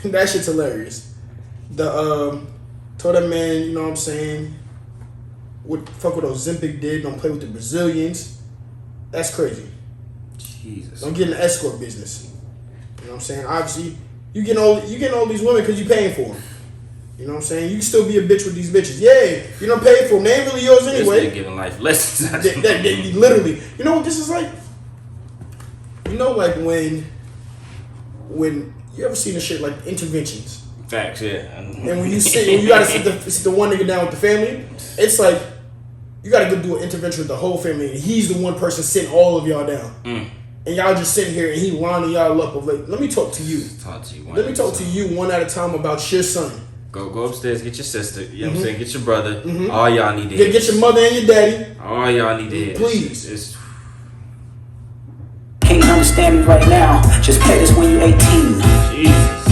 That shit's hilarious. Told that man, you know what I'm saying, fuck what Ozempic did, don't play with the Brazilians. That's crazy. Jesus. Don't get in the escort business. You know what I'm saying? Obviously, You getting all these women because you paying for them. You know what I'm saying? You can still be a bitch with these bitches. Yeah, you don't pay for them. They ain't really yours anyway. They're giving life lessons. They literally. You know what this is like? You know, like when you ever seen a shit like interventions? Facts, yeah. And when you gotta sit the one nigga down with the family, it's like you gotta go do an intervention with the whole family, and he's the one person sitting all of y'all down. And y'all just sitting here and he lining y'all up of like, let me talk to you. Let me talk to you one at a time about your son. Go upstairs, get your sister, you know what I'm saying? Get your brother. All y'all need to hear. Get your mother and your daddy. All y'all need to hear. Please. Can't understand me right now. Just play this when you 18. Jesus.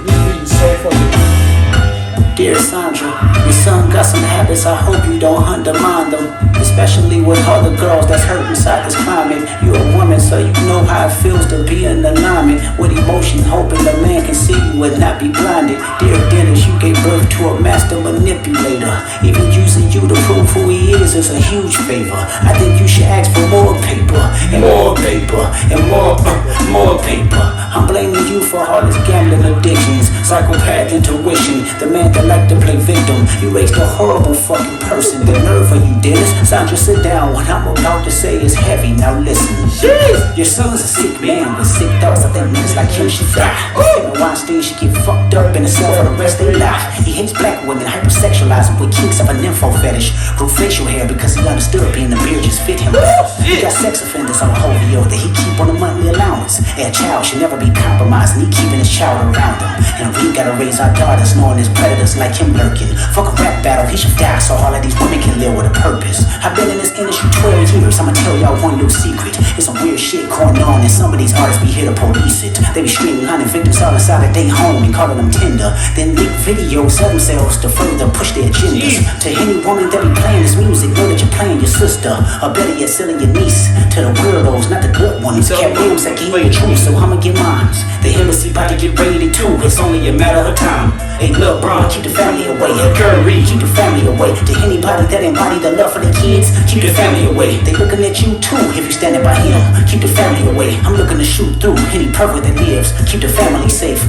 This beat is so fucking. Dear Sandra, your son got some habits, I hope you don't undermine them. Especially with other girls that's hurt inside this climate. You're a woman, so you know how it feels to be in alignment with emotions, hoping the man can see you and not be blinded. Dear Dennis, you gave birth to a master manipulator. Even using you to prove who he is a huge favor. I think you should ask for more paper, and more paper, and more paper. I'm blaming you for all his gambling addictions, psychopath intuition, the man that like to play victim. You raised a horrible fucking person. The nerve of you, Dennis. Sandra, sit down. What I'm about to say is heavy. Now listen. Jeez. Your son's a sick man with sick thoughts. I think niggas like him should die. In a Weinstein should get fucked up in a cell for the rest of their life. He hates black women, hypersexualize them with kinks of a nympho fetish. Grew facial hair because he understood being the beard just fit him well. He got sex offenders on a Hovio that he keep on a monthly allowance. A child should never be compromised, and he keeping his child around him. And we gotta raise our daughters knowing there's predators like him lurking. Fuck a rap battle, he should die so all of these women can live with a purpose. I've been in this industry 12 years, I'ma tell y'all one little secret. There's some weird shit going on, and some of these artists be here to police it. They be streaming hunting victims all inside of their home and calling them tender. Then leak videos of themselves to further push their agendas. To any woman that be playing this music, know that you're playing your sister, or better yet, selling your niece to the weirdos, not the good ones. Kept names that gave you the truth, so I'ma get mine. The embassy about to get raided too, it's only a matter of time. Hey, Lil Bron, keep the family away. Hey, Curry, keep the family away. To anybody that embody the love for the kids, keep the family away. They looking at you too if you standing by him. Keep the family away. I'm looking to shoot through any pervert that lives. Keep the family safe.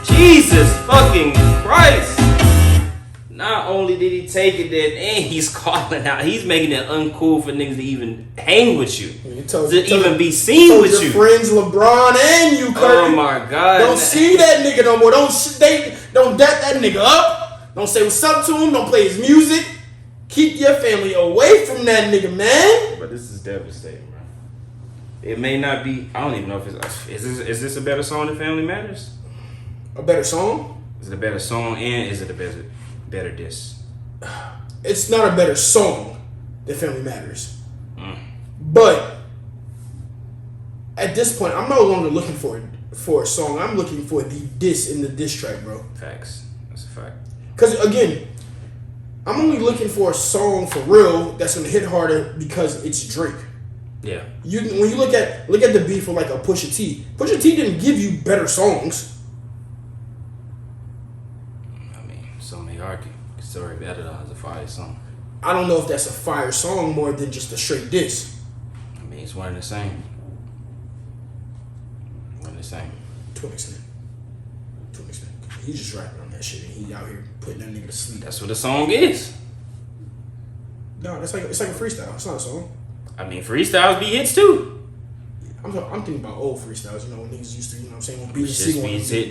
Jesus fucking Christ. Not only did he take it there, and he's calling out. He's making it uncool for niggas to even hang with you. Even be seen with you. Friends LeBron and you, Curry. Oh my God. Don't see that nigga no more. Don't dap that nigga up. Don't say what's up to him. Don't play his music. Keep your family away from that nigga, man. But this is devastating, bro. It may not be. I don't even know if it's. Is this a better song than Family Matters? A better song? Is it a better song, and is it a better diss? It's not a better song than Family Matters. But at this point, I'm no longer looking for a song. I'm looking for the diss in the diss track, bro. Facts. That's a fact. Because again, I'm only looking for a song for real that's gonna hit harder because it's Drake. Yeah. When you look at the beef for like a Pusha T. Pusha T didn't give you better songs. I mean, some may argue. Story better though as a fire song. I don't know if that's a fire song more than just a straight diss. I mean, it's one and the same. One and the same. To an extent. He just rapping on that shit and he out here putting that nigga to sleep. That's what the song is. No, it's like a freestyle. It's not a song. I mean, freestyles be hits too. I'm thinking about old freestyles. You know, when niggas used to, you know what I'm saying, when Them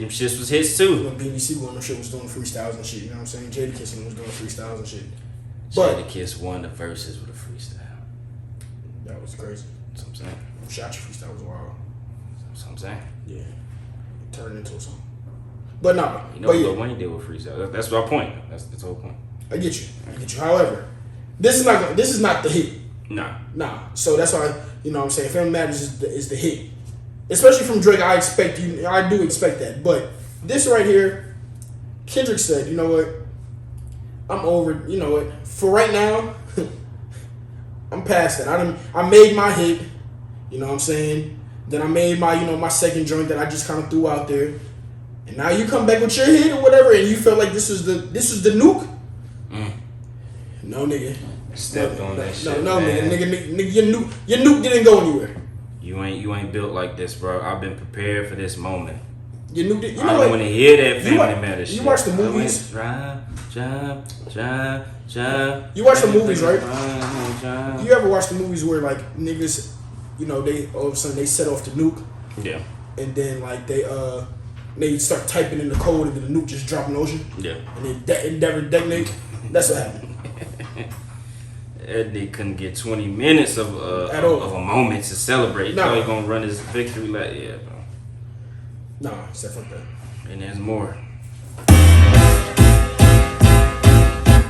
shits was hits too. When BBC One, them shit was doing freestyles and shit. You know what I'm saying? Jadakiss was doing freestyles and shit. But Jadakiss won the verses with a freestyle. That was crazy. That's what I'm saying. Shot Your freestyle was wild. That's what I'm saying. Yeah, it turned into a song. But no, You know but what yeah, Lil Wayne did with freestyle. That's my point. That's the whole point. I get you. However, this is not the hit. Nah. So that's why, you know what I'm saying, Family Matters is the hit. Especially from Drake, I do expect that. But this right here, Kendrick said, you know what? I'm over, you know what? For right now, I'm past that. I made my hit, you know what I'm saying? Then I made my, you know, my second joint that I just kind of threw out there. And now you come back with your hit or whatever and you felt like this was the nuke? No, nigga. Stepped on that shit. No, man. nigga, your nuke didn't go anywhere. You ain't built like this, bro. I've been prepared for this moment. You know I don't want to hear that Family Matters shit. You watch the movies? Drive. You watch the movies, right? You ever watch the movies where like niggas, you know, they all of a sudden they set off the nuke? Yeah. And then like they start typing in the code and then the nuke just drop in the ocean. Yeah. And it never detonate. That's what happened. That nigga couldn't get 20 minutes of a moment to celebrate. Nah. Now he gonna run his victory lap. Yeah, bro. Nah, except fuck that. And there's more.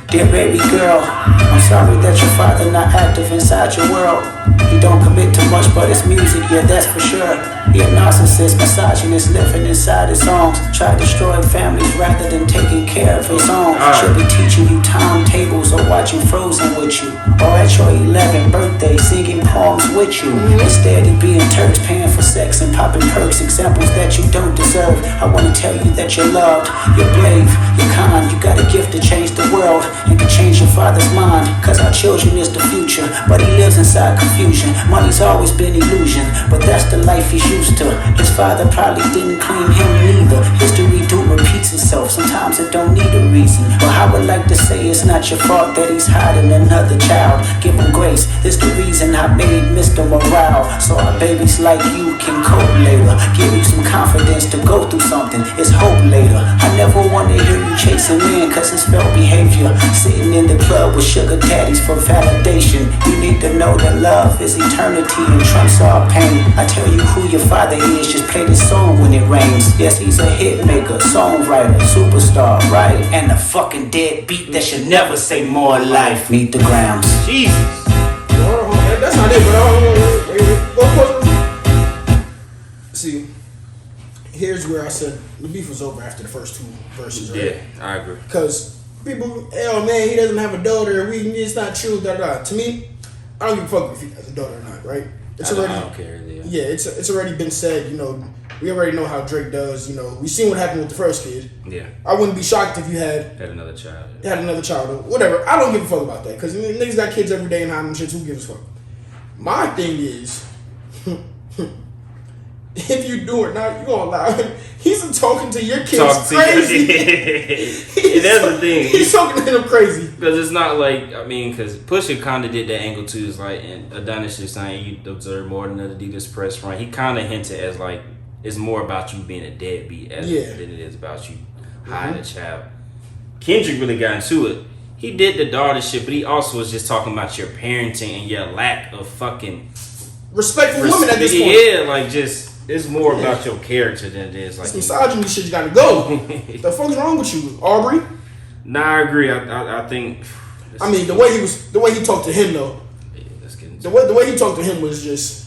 Dear baby girl, I'm sorry that your father not active inside your world. He don't commit to much, but it's music, yeah, that's for sure. He a narcissist, misogynist, living inside his songs. Try destroying families rather than taking care of his own. Should be teaching you timetables or watching Frozen with you, or at your 11th birthday singing poems with you. Instead he being Turks, paying for sex and popping perks, examples that you don't deserve. I wanna tell you that you're loved, you're brave, you're kind. You got a gift to change the world and can change your father's mind. Cause our children is the future, but he lives inside confusion. Money's always been illusion, but that's the life he's used to. His father probably didn't clean him neither. History do repeats itself, sometimes it don't need a reason. But I would like to say it's not your fault that he's hiding another child. Give him grace, it's the reason I made Mr. Morale, so our babies like you can cope later. Give you some confidence to go through something, it's hope later. I never wanna hear you chasing men cause it's felt behavior. Sitting in the club with sugar daddies for validation. You need to know that love is eternity and trumps all pain. I tell you who your father is, just play this song when it rains. Yes, he's a hit maker, songwriter, superstar, right? And a fucking deadbeat that should never say more life. Meet the grounds. Jesus. That's not it, but wait. See, here's where I said the beef was over after the first two verses, right? Yeah, I agree. Because people, oh man, he doesn't have a daughter. It's not true. Da da. To me, I don't give a fuck if he has a daughter or not, right? I don't care. Yeah, it's already been said. You know, we already know how Drake does. You know, we seen what happened with the first kid. Yeah. I wouldn't be shocked if you had another child. Had another child or whatever. I don't give a fuck about that because niggas got kids every day and hiding shit. Who gives a fuck? My thing is, if you do it now, you gonna allow him. He's talking to your kids crazy. That's the thing. He's talking to them crazy. Because it's not like, because Pusha kind of did that angle too. It's like, and Adonis is saying you observe more than the Adidas press run. He kind of hinted as like, it's more about you being a deadbeat than it is about you hiding a child. Kendrick really got into it. He did the daughter shit, but he also was just talking about your parenting and your lack of fucking respect for women at this point. Yeah, like just. It's more about your character than it is like this misogyny shit. You gotta go. The fuck's wrong with you, Aubrey? Nah, I agree. I think. I mean, the way he talked to him though. Yeah, let's get into the way he talked to him was just.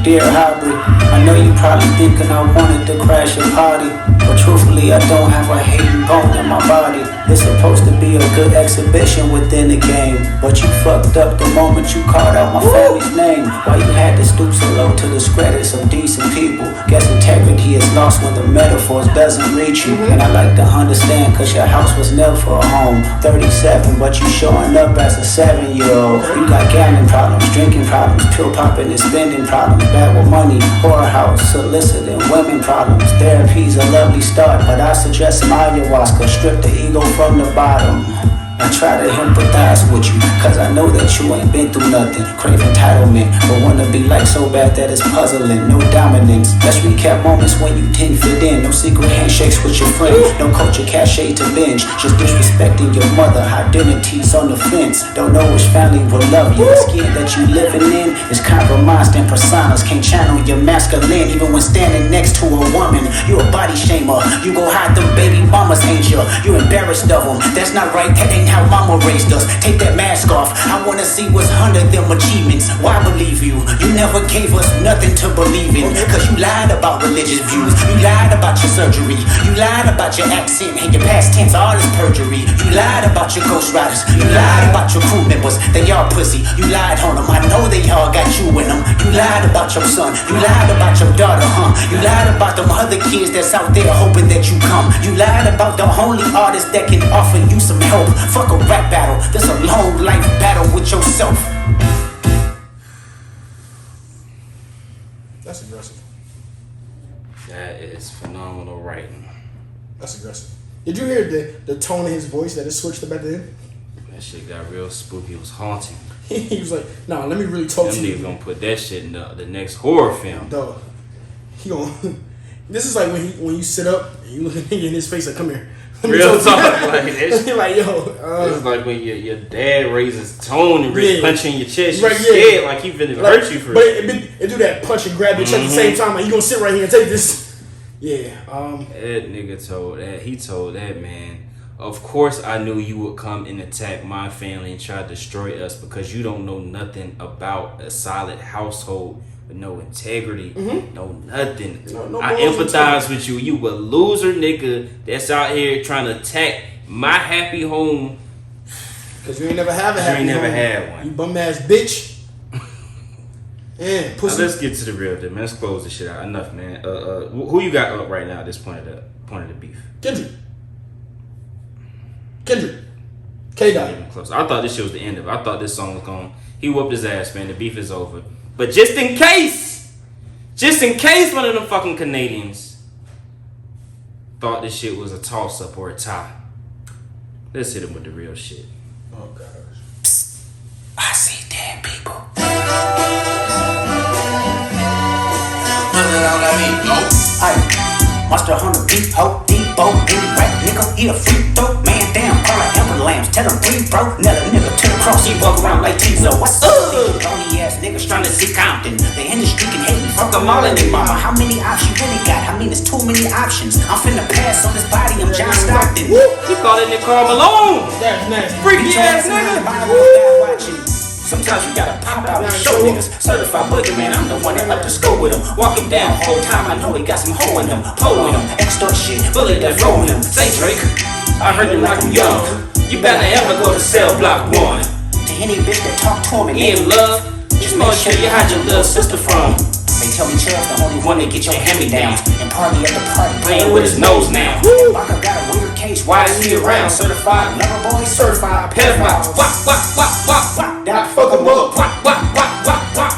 Dear Aubrey, I know you probably thinking I wanted to crash your party, but truthfully I don't have a hating bone in my body. It's supposed to be a good exhibition within the game, but you fucked up the moment you called out my family's name. Why you had to stoop so low to discredit some decent people? Guess integrity is lost when the metaphors doesn't reach you. And I like to understand cause your house was never a home. 37 but you showing up as a 7-year-old. You got gambling problems, drinking problems, pill popping and spending problems, bad with money, whorehouse, soliciting women problems. Therapy's a lovely start, but I suggest some ayahuasca. Strip the ego from the bottom. I try to empathize with you, cause I know that you ain't been through nothing. Crave entitlement, but wanna be like so bad that it's puzzling. No dominance, let's recap moments when you didn't fit in. No secret handshakes with your friend, no culture cachet to binge. Just disrespecting your mother, identities on the fence. Don't know which family will love you. The skin that you living in is compromised in personas. Can't channel your masculine even when standing next to a woman. You a body shamer, you go hide them baby mamas, ain't you? You embarrassed of them, that's not right, that ain't how mama raised us. Take that mask off, I wanna see what's under them achievements. Why believe you? You never gave us nothing to believe in. Cause you lied about religious views, you lied about your surgery, you lied about your accent and your past tense, all is perjury. You lied about your ghost riders, you lied about your crew members, they all pussy. You lied on them, I know they all got you in them. You lied about your son, you lied about your daughter, You lied about them other kids that's out there hoping that you come. You lied about the only artist that can offer you some help. Fuck a rap battle, this a long life battle with yourself. That's aggressive. That is phenomenal writing. That's aggressive. Did you hear the tone of his voice that it switched up at the end? That shit got real spooky. It was haunting. He was like, "Nah, let me really talk Them to you." niggas gonna put that shit in the next horror film. Dog. He gonna. This is like when you sit up and you look at nigga in his face like, "Come here." Real talk, like that. You're like, yo. It's like when your dad raises tone and really punch in your chest. You're Right, scared, like he finna hurt you for but it. it do that punch and grab your chest at the same time. Like you gonna sit right here and take this. Yeah. That nigga told that. He told that man. Of course, I knew you would come and attack my family and try to destroy us because you don't know nothing about a solid household with no integrity, no nothing. No I balls empathize with you. You a loser nigga that's out here trying to attack my happy home. Cause you ain't never have a happy ain't never home. had one. You bum ass bitch. Yeah, Now, pussy. let's get to the real deal, man. Let's close this shit out. Enough, man. Who you got up right now at this point of the beef? Kendrick. K-Dot. Not even close. I thought this shit was the end of it. I thought this song was gone. He whooped his ass, man. The beef is over. But just in case one of them fucking Canadians thought this shit was a toss up or a tie, let's hit him with the real shit. Oh gosh. I see dead people. Monster on the beat, ho, depot, any rap nigga, he a freak throw, man damn, all I ever lambs, tell him breathe, bro, another nigga to the cross, he walk around like Tizo, what's up? Lonely ass niggas trying to see Compton, the industry can hate me, fuck them all in their mama, how many options you really got? I mean, there's too many options, I'm finna pass on this body, I'm John Stockton. He called that nigga Karl Malone. That's nasty. Freaky ass nigga. Sometimes you gotta pop out and show niggas. Certified boogie man, I'm the one that up to school with him. Walk him down whole time, I know he got some hoe in him. Pole with him, extort shit, bullet that roll him. Say Drake, I heard you like him young. You better ever go to cell block 1. To any bitch that talk to him and in love, just make sure you hide your little sister from. They tell me Chubb's the only one that get your hand-me-downs. And party at the party, playing with his nose now. Baka got a weird case, why is he around? Certified lover boy, certified pedophile. Wop, that fuck him up. Wop.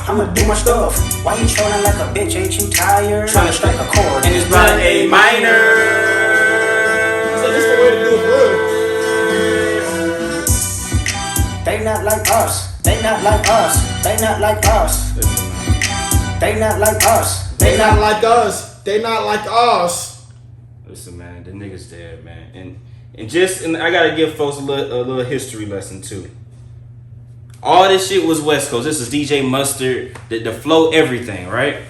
I'ma do my stuff. Why you trolling like a bitch, ain't you tired? Trying to strike a chord, and it's Run A minor. So this the way to do it for real. They not like us. They not like us. They not like us. They not like us. They not like us. They not like us. Listen, man, the nigga's dead, man, and I gotta give folks a little history lesson too. All this shit was West Coast. This is DJ Mustard, the flow, everything, right?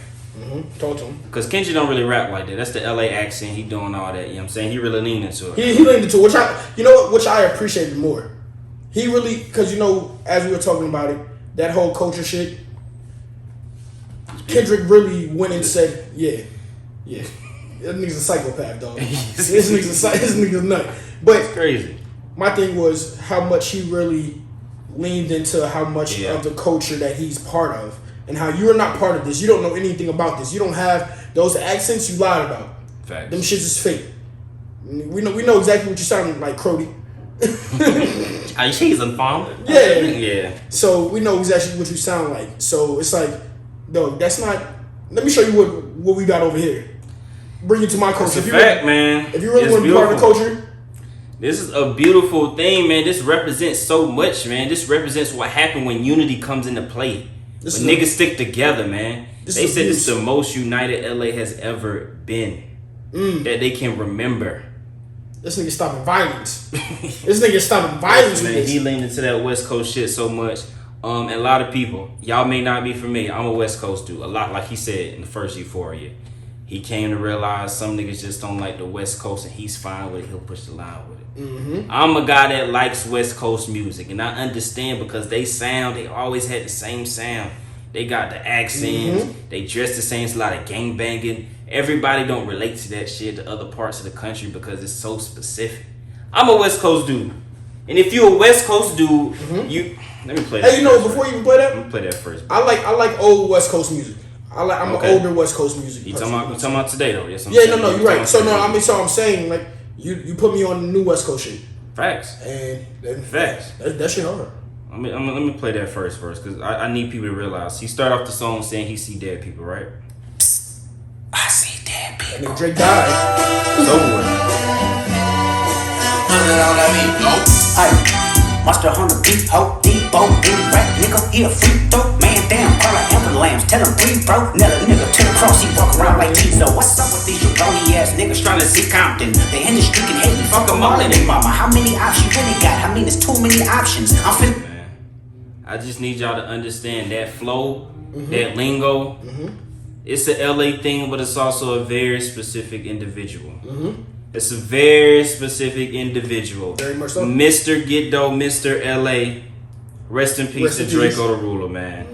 Talk to him. Cause Kendrick don't really rap like that. That's the LA accent. He doing all that. You know what I'm saying? He really leaned into it. He leaned into it, which I appreciated more. He really, cause as we were talking about it, that whole culture shit. Kendrick really went and said, yeah. That nigga's a psychopath, dog. This nigga's a nut. But It's crazy. my thing was how much he really leaned into how much of the culture that he's part of, and how you're not part of this. You don't know anything about this. You don't have those accents you lied about. Facts. Them shits is fake. We know exactly what you sound like, Crody. She's on farm. Yeah. So we know exactly what you sound like. So it's like, no, that's not. Let me show you what we got over here. Bring you to my culture. It's a fact, man. If you really It's want to be part of the beautiful. culture. This is a beautiful thing, man. This represents so much, man. This represents what happened when unity comes into play. When niggas stick together, man. They said this is the most united LA has ever been. That they can remember. This nigga stopping violence. This nigga stopping violence. Man, he leaned into that West Coast shit so much. And a lot of people, y'all may not be familiar. I'm a West Coast dude. A lot, like he said in the first Euphoria. He came to realize some niggas just don't like the West Coast, and he's fine with it. He'll push the line with it. I'm a guy that likes West Coast music, and I understand because they always had the same sound. They got the accents. They dress the same. It's a lot of gang banging. Everybody don't relate to that shit to other parts of the country because it's so specific. I'm a West Coast dude, and if you're a West Coast dude, let me play that. Hey, before you even play that, let me play that first. I like old West Coast music. I'm Okay. an older West Coast music. You talking about today though? Yes. Yeah, no, you're right. So I'm saying like you put me on the new West Coast shit. Facts. And Facts. That shit hard. Let me play that first because I need people to realize. He started off the song saying he see dead people, right? That nigga Drake died. It's over with. Ay, Monster on the beat, ho, Debo, big rap, nigga, he a free throw. Man down, call a ambulance, tell him breathe, bro. Nail a nigga to the cross, he walk around like Tizo. What's up with these jabroni ass niggas trying to see Compton? The industry can hate me, fuck them all in their mama. How many options you really got? I mean, there's too many options. I'm finna. Man, I just need y'all to understand that flow, that lingo. It's a LA thing, but it's also a very specific individual. It's a very specific individual. Very much so. Mr. Get Dough, Mr. LA. Rest in peace to Draco the Ruler, man.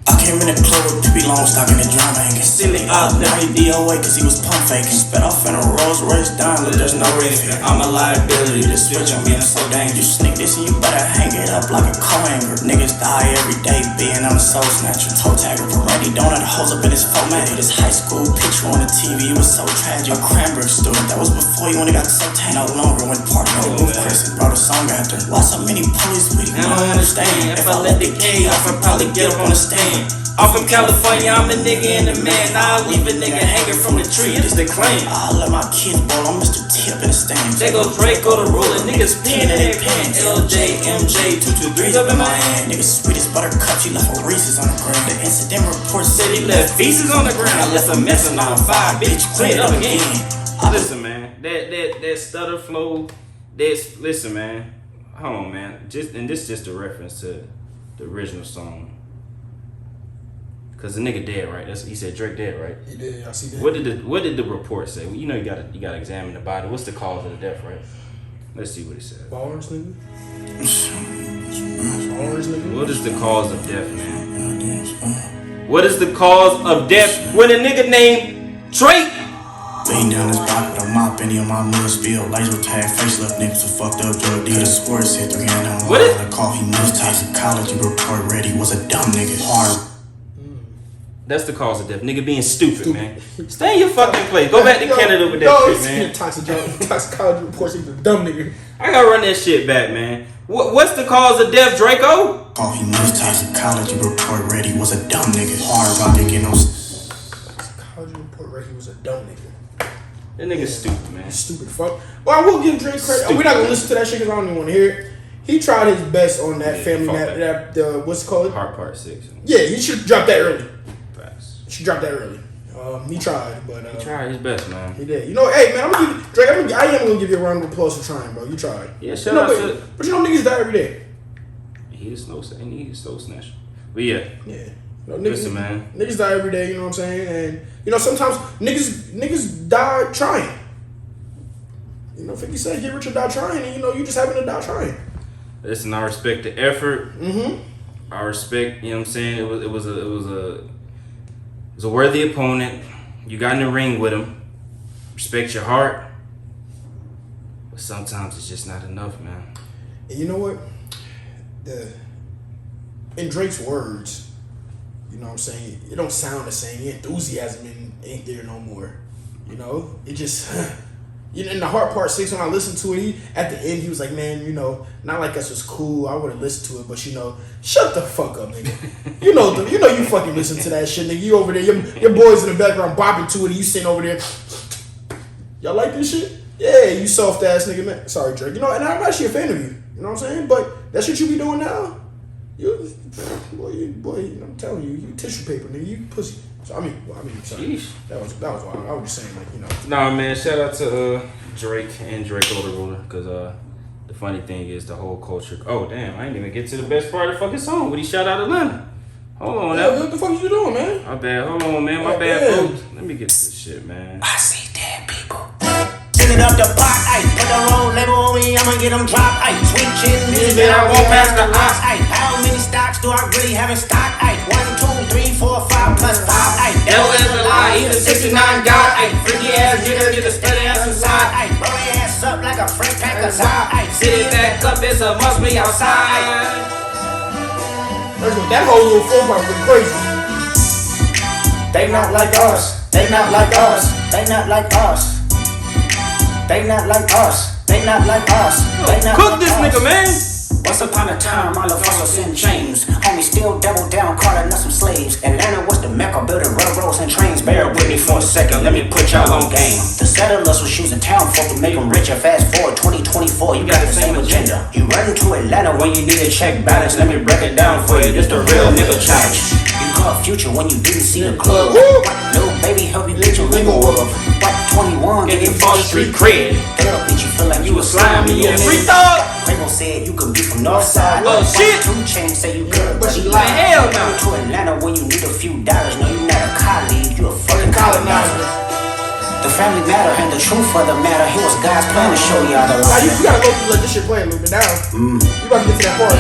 I came in the club with Pippi Longstock in the drum hanging. Silly up, let me DOA cause he was pump faking. Sped off in a Rolls Royce diamond, there's no reason. I'm a liability, the switch on me is so dangerous. Sneak this and you better hang it up like a co-hanger. Niggas die every day being on a soul snatcher. Toe tagger, Peretti, donut, hoes up in his format. His high school picture on the TV, it was so tragic. A Cranbrook student, that was before you only got so tan. No longer went party on the roof, Chris and brought a song after. Why so many police with you? I don't understand. If I let the K off, I'd probably get up on the stand. I'm from California, I'm a nigga and a man. Now I leave a nigga hanging from the tree, it's the claim. I let my kids ball, I'm Mr. Tip in the stands. They go Draco the Ruler, niggas peeing in their pants. LJ, MJ, 223 up in my hand. Niggas sweet as buttercup, she left her Reese's on the ground. The incident report said he left feces on the ground. I left a mess and I'm fire, bitch, clean it up again. Listen, man, that stutter flow, listen, man. Hold on, man. This is just a reference to the original song. Cause the nigga dead, right? He said Drake dead, right? He did. I see that. What did the report say? Well, you know you gotta examine the body. What's the cause of the death, right? Let's see what it said. Bars, nigga. Bars, nigga. What is the cause of death, man? What is the cause of death when a nigga named Drake? Laying down his block with a mop, any on my meal spill. Laser tag, facelift niggas who fucked up drug dealers. Sports hit 300 on What is- the coffee nuts. Toxicology report ready was a dumb nigga. Hard. That's the cause of death. Nigga being stupid, man. Stay in your fucking place. Go back to Canada with that shit, man. Toxicology reports, he's a dumb nigga. I gotta run that shit back, man. What's the cause of death, Draco? Coffee nuts. Toxicology report ready was a dumb nigga. Hard about to get no. Toxicology report ready, he was a dumb nigga. That nigga's stupid, man. Stupid fuck. Well, I will give Drake credit. We're not gonna listen to that shit because I don't even want to hear it. He tried his best on that family, what's it called? Part 6. Yeah, he should drop that early. Facts. He should drop that early. He tried, but He tried his best, man. he did. You know, hey man, I'm gonna give Drake. I am gonna give you a round of applause for trying, bro. You tried. Yeah, shout out to. But you know, niggas die every day. He's a snow snatcher. But yeah. Yeah. You know, niggas, Listen, man. Niggas die every day. You know what I'm saying? And you know, sometimes niggas die trying. You know, 50 Cent get rich or die trying, and you know, you just happen to die trying. Listen, I respect the effort. I respect, you know what I'm saying? It was a worthy opponent. You got in the ring with him. Respect your heart. But sometimes it's just not enough, man. And you know what? In Drake's words, you know what I'm saying? It don't sound the same. The enthusiasm ain't there no more. You know? It just you know, in the Heart Part 6, when I listened to it, at the end he was like, man, you know, not like us was cool. I would have listened to it, but you know, shut the fuck up, nigga. you know you fucking listen to that shit, nigga. You over there, your boys in the background bopping to it, and you sitting over there. Y'all like this shit? Yeah, you soft ass nigga, man. Sorry, Drake. You know, and I'm actually a fan of you. You know what I'm saying? But that shit you be doing now, boy, I'm telling you, you tissue paper, nigga. You pussy. So I mean, sorry. Sheesh. That was wild. I was just saying, like, you know. Nah, man, shout out to Drake and Draco the Ruler, because the funny thing is the whole culture. Oh, damn, I didn't even get to the best part of the fucking song when he shout out Atlanta. Hold on now. What the fuck you doing, man? My bad. Hold on, man. My bad, folks. Let me get to this shit, man. I see dead people. Send it up the pot, ayy. Put the roll label on me, I'ma get them dropped, ayy. Sweet chin music, I won't pass the ox, ayy. How many stocks do I really have in stock, ayy? 1, 2, 3, 4, 5 plus 5, ayy. Devil is a lie, he's a 69 god, ayy. Freaky ass nigga, get a steady ass inside, Ayy, roll your ass up like a Frank Packer's out, ayy. City back up, it's a must be outside. That whole little full part was crazy. They not like us, they not like us, they not like us. They not like us, they not like us, they not Cook like this us. nigga, man. Once upon a time, all of us was in chains. Homie still double down, calling us some slaves. Atlanta was the mecca, building railroads and trains. Bear with me for a second, let me put y'all on game. The settlers was choosing town folk to make them richer. Fast forward 2024, you got the same agenda. You run to Atlanta when you need a check balance. Let me break it down for you, this the real nigga challenge. You caught Future when you didn't see the club. Little baby help you get your lingo up. What 21 Give you 4th Street cred. Girl, bitch, you feel like you a slimy, slimy. yeah. Free thug. Rainbow said you could be from Northside. Oh, shit. 2 Chainz say you good, but you like hell no. To Atlanta when you need a few dollars. No, you not a colleague, you a fucking colonizer. The family matter and the truth of the matter. Here was God's plan to show y'all the Now light. you gotta go let this shit play a little bit now. You about to get to that part.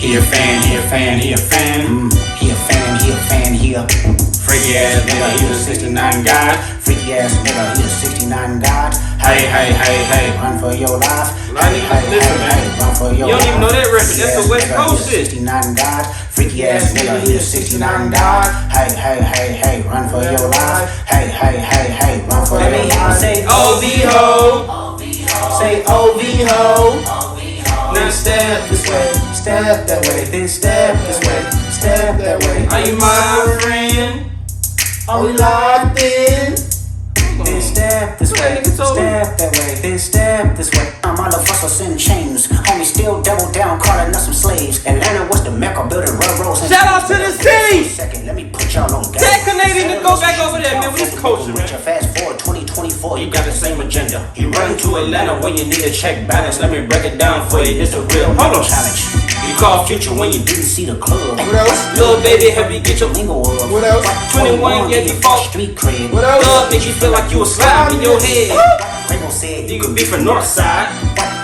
He a fan, he a fan, he a fan. He a fan, he a fan, he a Freaky ass nigga, he a 69 god. freaky ass nigga, he a 69 god. Hey, hey, hey, hey. Run for your life. Hey, hey, Listen, man. Run for your You don't even know that record. Freaky That's ass the West nigga, Coast he a shit. 69 god. Freaky ass nigga, he a 69 god. Hey, hey, hey, hey. Run for your life. Hey, hey, hey, hey. Run for your life. Say OV ho. Say OV ho. Now step this way. Step that way. Then step this way. Step that way. Are you my friend? Are we locked in? Then step this way, step that way, then step this way. All of us was in chains. Homie still double down, calling us some slaves. Atlanta was the mecca, building railroads. Shout out to the city. Second, let me put y'all on game. That Canadian to go back over there, man. With this culture, man. Fast forward 2024, you got the same agenda. You run to Atlanta when you need a check balance. Let me break it down for you. This a real Hold on. challenge. You call Future when you didn't see the club. What else? Little baby, help you get your Lingo up. What else? 21, yeah, you fought. Street cred. What else? Love make you feel like you a slime in your head. Rainbow said You could be from Northside.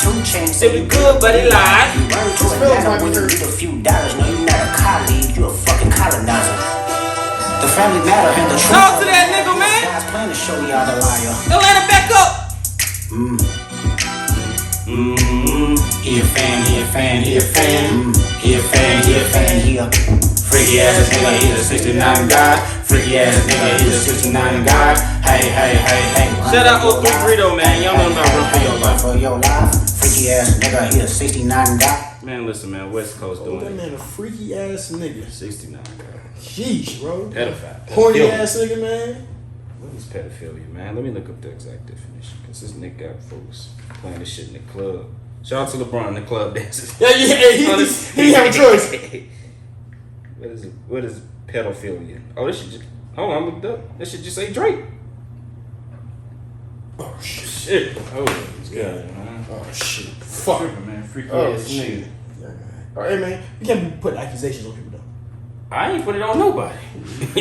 2 Chainz Say we good, but he lied. You run to feels Atlanta like when we you heard. need a few dollars. No, you not a colleague, you a fucking colonizer. The family matter and the truth. Talk to that nigga, man. God's plan to show y'all the liar. Atlanta, back up. He a fan, he a fan, he a fan. He a fan, he a fan, he a Freaky ass nigga, he's a 69 god. Freaky ass nigga, he's a 69 god. Hey, hey, hey, hey. Shout out 03 Greedo, man. Y'all know about Run For Your Run Life. for your life. Freaky ass nigga, he a 69 god. Man, listen, man. West Coast Oh, that doing it. man a freaky ass nigga. 69 god. Sheesh, bro. Pedophile. Horny Pedophilia. ass nigga, man. What is pedophilia, man? Let me look up the exact definition. Because this nigga got folks playing this shit in the club. Shout out to LeBron, the club dances. Yeah, he didn't have a choice. What is pedophilia? Oh, this should just. Hold on, I looked up. This should just say Drake. Oh shit. Shit. Oh, it's good, man. Oh shit. Fuck. Man, freaky Oh ass shit. nigga. All right, man. You can't be putting accusations on people though. I ain't put it on nobody.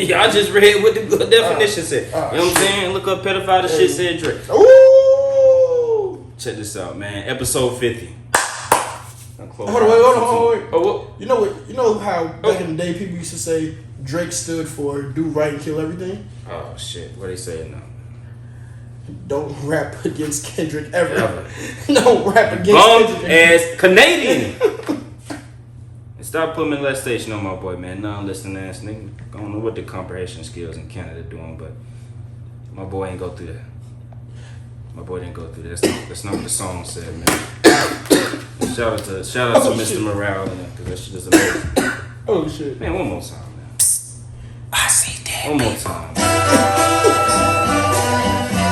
Y'all just read what the good definition said. You know what I'm saying? Look up pedophile, the shit said Drake. Ooh. Check this out, man. Episode 50. Hold on, wait. Oh, what? You know what? You know how back in the day people used to say Drake stood for do right and kill everything. Oh shit, what they saying now? Don't rap against Kendrick ever. Ever. Don't rap against Bum Kendrick. ass Canadian. And stop putting molestation on my boy, man. Non-listening ass nigga. I don't know what the comprehension skills in Canada doing, but my boy ain't go through that. My boy didn't go through that. That's not what the song said, man. Shout out to Mr. Shit. Morale, because that shit is amazing. Oh shit. Man, one more time, man. I see that. One more time.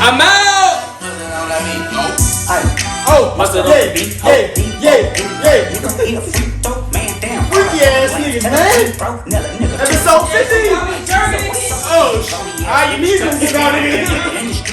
I'm out! Oh, Must have yeah, beat. yeah. He a freak dope man, damn. Freaky ass niggas, man. Episode 50. Oh, shit. All you need is to get out of here.